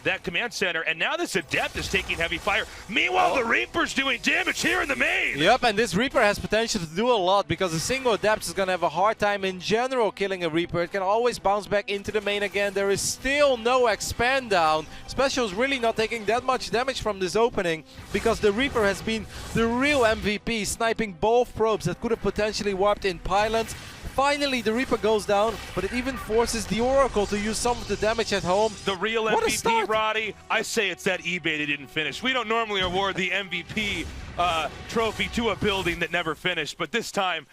that command center, and now this Adept is taking heavy fire. Meanwhile, the Reaper's doing damage here in the main. Yep, and this Reaper has potential to do a lot because a single Adept is going to have a hard time in general killing a Reaper. It can always bounce back into the main again. There is still no expand down. SpeCial's really not taking that much damage from this opening because the Reaper has been the real MVP, sniping both probes that could have potentially warped in pylons. Finally, the Reaper goes down, but it even forces the Oracle to use some of the damage at home. The real MVP, Roddy, I say it's that eBay that didn't finish. We don't normally award the MVP trophy to a building that never finished, but this time,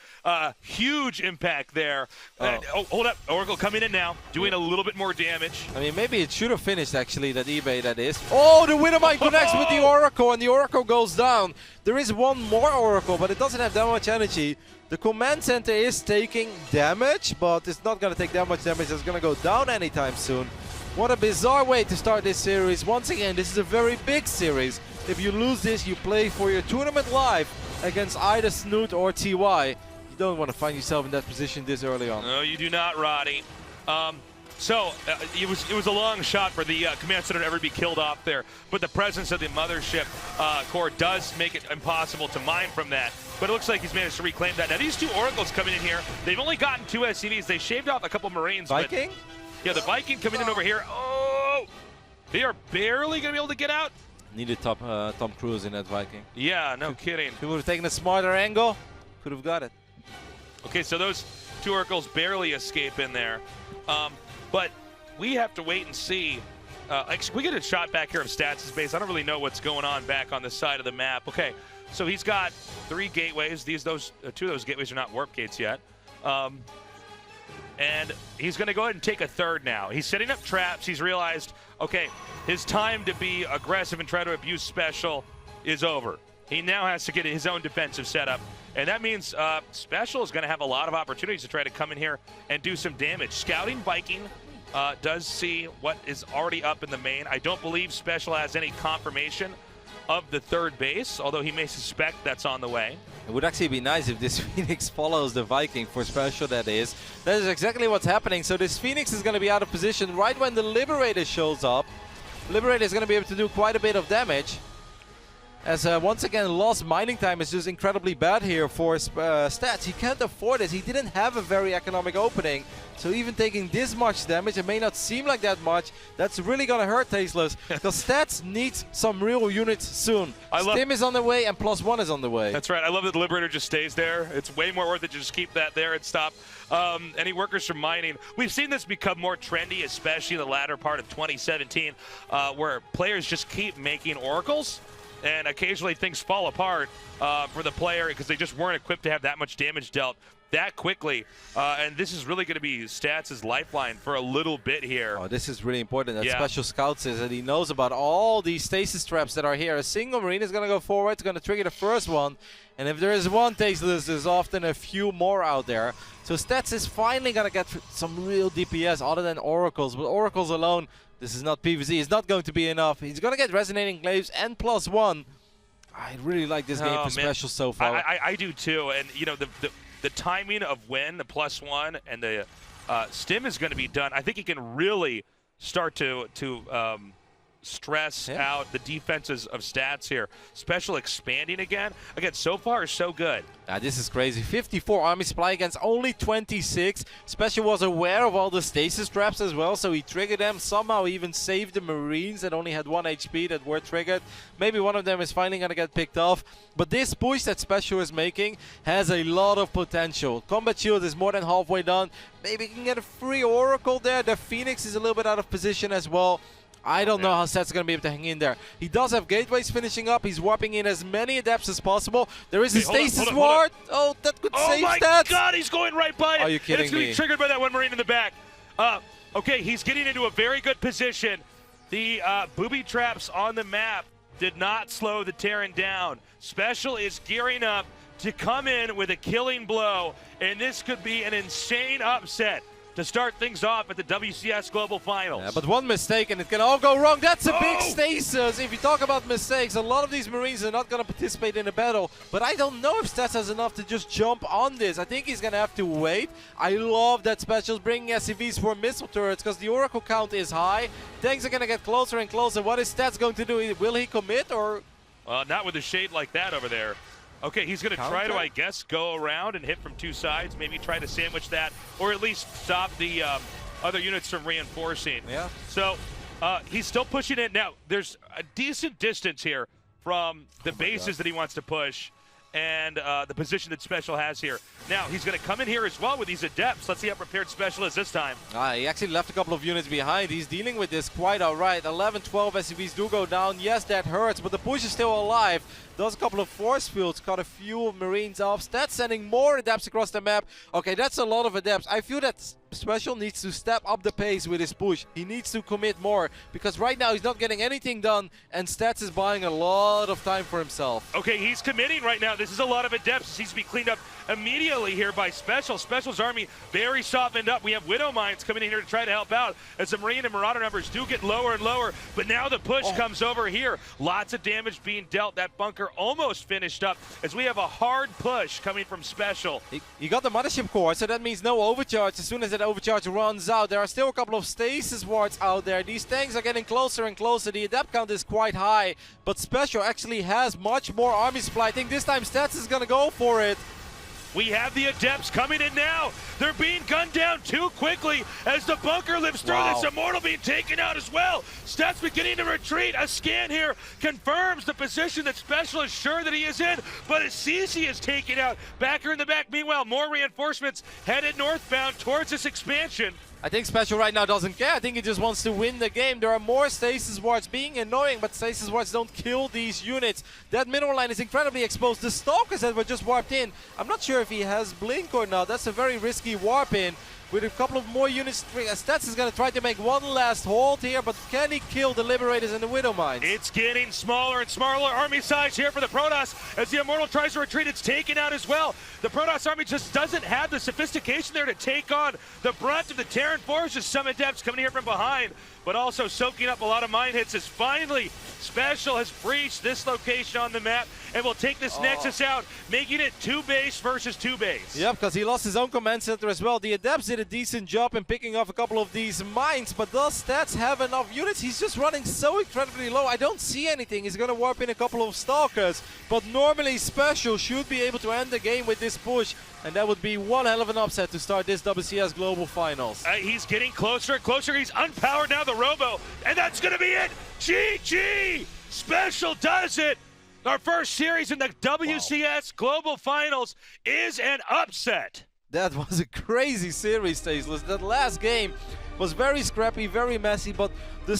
huge impact there. Hold up, Oracle coming in now, doing a little bit more damage. I mean, maybe it should have finished, actually, that eBay that is. Oh, the Widowmine connects with the Oracle, and the Oracle goes down. There is one more Oracle, but it doesn't have that much energy. The command center is taking damage, but it's not going to take that much damage. It's going to go down anytime soon. What a bizarre way to start this series. Once again, this is a very big series. If you lose this, you play for your tournament live against either Snoot or TY. You don't want to find yourself in that position this early on. No, you do not, Roddy. It was a long shot for the command center to ever be killed off there, but the presence of the mothership core does make it impossible to mine from that. But it looks like he's managed to reclaim that. Now these two Oracles coming in here, they've only gotten 2 SCVs. They shaved off a couple Marines. Viking? But, yeah, the Viking coming in over here. Oh, they are barely going to be able to get out. Needed Tom Cruise in that Viking. Yeah, no kidding. He would have taken a smarter angle, could have got it. Okay, so those two Oracles barely escape in there. But we have to wait and see. We get a shot back here of Stats' base. I don't really know what's going on back on this side of the map. Okay, so he's got 3 gateways. 2 of those gateways are not warp gates yet. And he's going to go ahead and take a third now. He's setting up traps. He's realized, okay, his time to be aggressive and try to abuse SpeCial is over. He now has to get his own defensive setup. And that means SpeCial is going to have a lot of opportunities to try to come in here and do some damage. Scouting Viking does see what is already up in the main. I don't believe SpeCial has any confirmation of the third base, although he may suspect that's on the way. It would actually be nice if this Phoenix follows the Viking for SpeCial, that is. That is exactly what's happening. So this Phoenix is going to be out of position right when the Liberator shows up. Liberator is going to be able to do quite a bit of damage. As once again, lost mining time is just incredibly bad here for Stats. He can't afford it. He didn't have a very economic opening. So even taking this much damage, it may not seem like that much. That's really going to hurt Tasteless. Because Stats needs some real units soon. Stim is on the way and +1 is on the way. That's right. I love that the Liberator just stays there. It's way more worth it to just keep that there and stop any workers from mining. We've seen this become more trendy, especially in the latter part of 2017, where players just keep making oracles. And occasionally things fall apart for the player because they just weren't equipped to have that much damage dealt that quickly. And this is really going to be Stats' lifeline for a little bit here. Oh, this is really important that SpeCial scouts is that he knows about all these stasis traps that are here. A single Marine is going to go forward, it's going to trigger the first one. And if there is one Tasteless, there's often a few more out there. So Stats is finally going to get some real DPS other than Oracles. But Oracles alone, this is not PvZ. It's not going to be enough. He's going to get Resonating Glaives and +1. I really like this game for SpeCial so far. I do too. And, you know, the timing of when the +1 and the stim is going to be done, I think he can really start to stress out the defenses of Stats here. SpeCial expanding again. Again, so far, so good. This is crazy. 54 army supply against only 26. SpeCial was aware of all the stasis traps as well, so he triggered them. Somehow even saved the Marines that only had 1 HP that were triggered. Maybe one of them is finally going to get picked off. But this push that SpeCial is making has a lot of potential. Combat Shield is more than halfway done. Maybe he can get a free Oracle there. The Phoenix is a little bit out of position as well. I don't know how Stats is going to be able to hang in there. He does have gateways finishing up. He's warping in as many adepts as possible. There is a stasis ward. Oh, that could save Stats. Oh my God, he's going right by it. Are you kidding me? It's going to be triggered by that one Marine in the back. Okay, he's getting into a very good position. The booby traps on the map did not slow the Terran down. SpeCial is gearing up to come in with a killing blow, and this could be an insane upset to start things off at the WCS Global Finals. Yeah, but one mistake and it can all go wrong. That's a big stasis. If you talk about mistakes, a lot of these Marines are not going to participate in a battle. But I don't know if Stats has enough to just jump on this. I think he's going to have to wait. I love that SpeCial's bringing SCVs for missile turrets because the Oracle count is high. Tanks are going to get closer and closer. What is Stats going to do? Will he commit or? Not with a shade like that over there. Okay, he's going to try to, I guess, go around and hit from two sides, maybe try to sandwich that, or at least stop the other units from reinforcing. Yeah. So he's still pushing it. Now, there's a decent distance here from the bases that he wants to push and the position that SpeCial has here. Now, he's going to come in here as well with these adepts. Let's see how prepared SpeCial is this time. He actually left a couple of units behind. He's dealing with this quite all right. 11, 12 SCVs do go down. Yes, that hurts, but the push is still alive. Does a couple of force fields, cut a few Marines off. Stats sending more adepts across the map. Okay, that's a lot of adepts. I feel that SpeCial needs to step up the pace with his push. He needs to commit more because right now he's not getting anything done and Stats is buying a lot of time for himself. Okay, he's committing right now. This is a lot of adepts. This needs to be cleaned up immediately here by SpeCial. SpeCial's army very softened up. We have Widow Mines coming in here to try to help out as the Marine and Marauder numbers do get lower and lower. But now the push comes over here. Lots of damage being dealt. That bunker almost finished up as we have a hard push coming from SpeCial. He got the Mothership Core, so that means no overcharge. As soon as that overcharge runs out, there are still a couple of stasis wards out there. These tanks are getting closer and closer. The adept count is quite high, but SpeCial actually has much more army supply. I think this time Stats is going to go for it. We have the adepts coming in now. They're being gunned down too quickly as the bunker lives through. This Immortal being taken out as well. Stats beginning to retreat. A scan here confirms the position that SpeCial is sure that he is in, but Assisi is taken out. Backer in the back. Meanwhile, more reinforcements headed northbound towards this expansion. I think SpeCial right now doesn't care. I think he just wants to win the game. There are more stasis wards being annoying, but stasis wards don't kill these units. That mineral line is incredibly exposed. The Stalkers that were just warped in, I'm not sure if he has Blink or not. That's a very risky warp in. with a couple of more units. Stats is going to try to make one last hold here, but can he kill the Liberators and the Widow Mines? It's getting smaller and smaller army size here for the Protoss. As the Immortal tries to retreat, it's taken out as well. The Protoss army just doesn't have the sophistication there to take on the brunt of the Terran forces. Some Adepts coming here from behind, but also soaking up a lot of mine hits as finally SpeCial has breached this location on the map and will take this Nexus out, making it 2 base versus 2 base. Yeah, because he lost his own command center as well. The Adepts did a decent job in picking off a couple of these mines, but does Stats have enough units? He's just running so incredibly low. I don't see anything. He's going to warp in a couple of Stalkers, but normally SpeCial should be able to end the game with this push, and that would be one hell of an upset to start this WCS Global Finals. He's getting closer and closer. He's unpowered now, the Robo, and that's going to be it. GG! SpeCial does it! Our first series in the WCS Global Finals is an upset. That was a crazy series, Tasteless. That last game was very scrappy, very messy, but the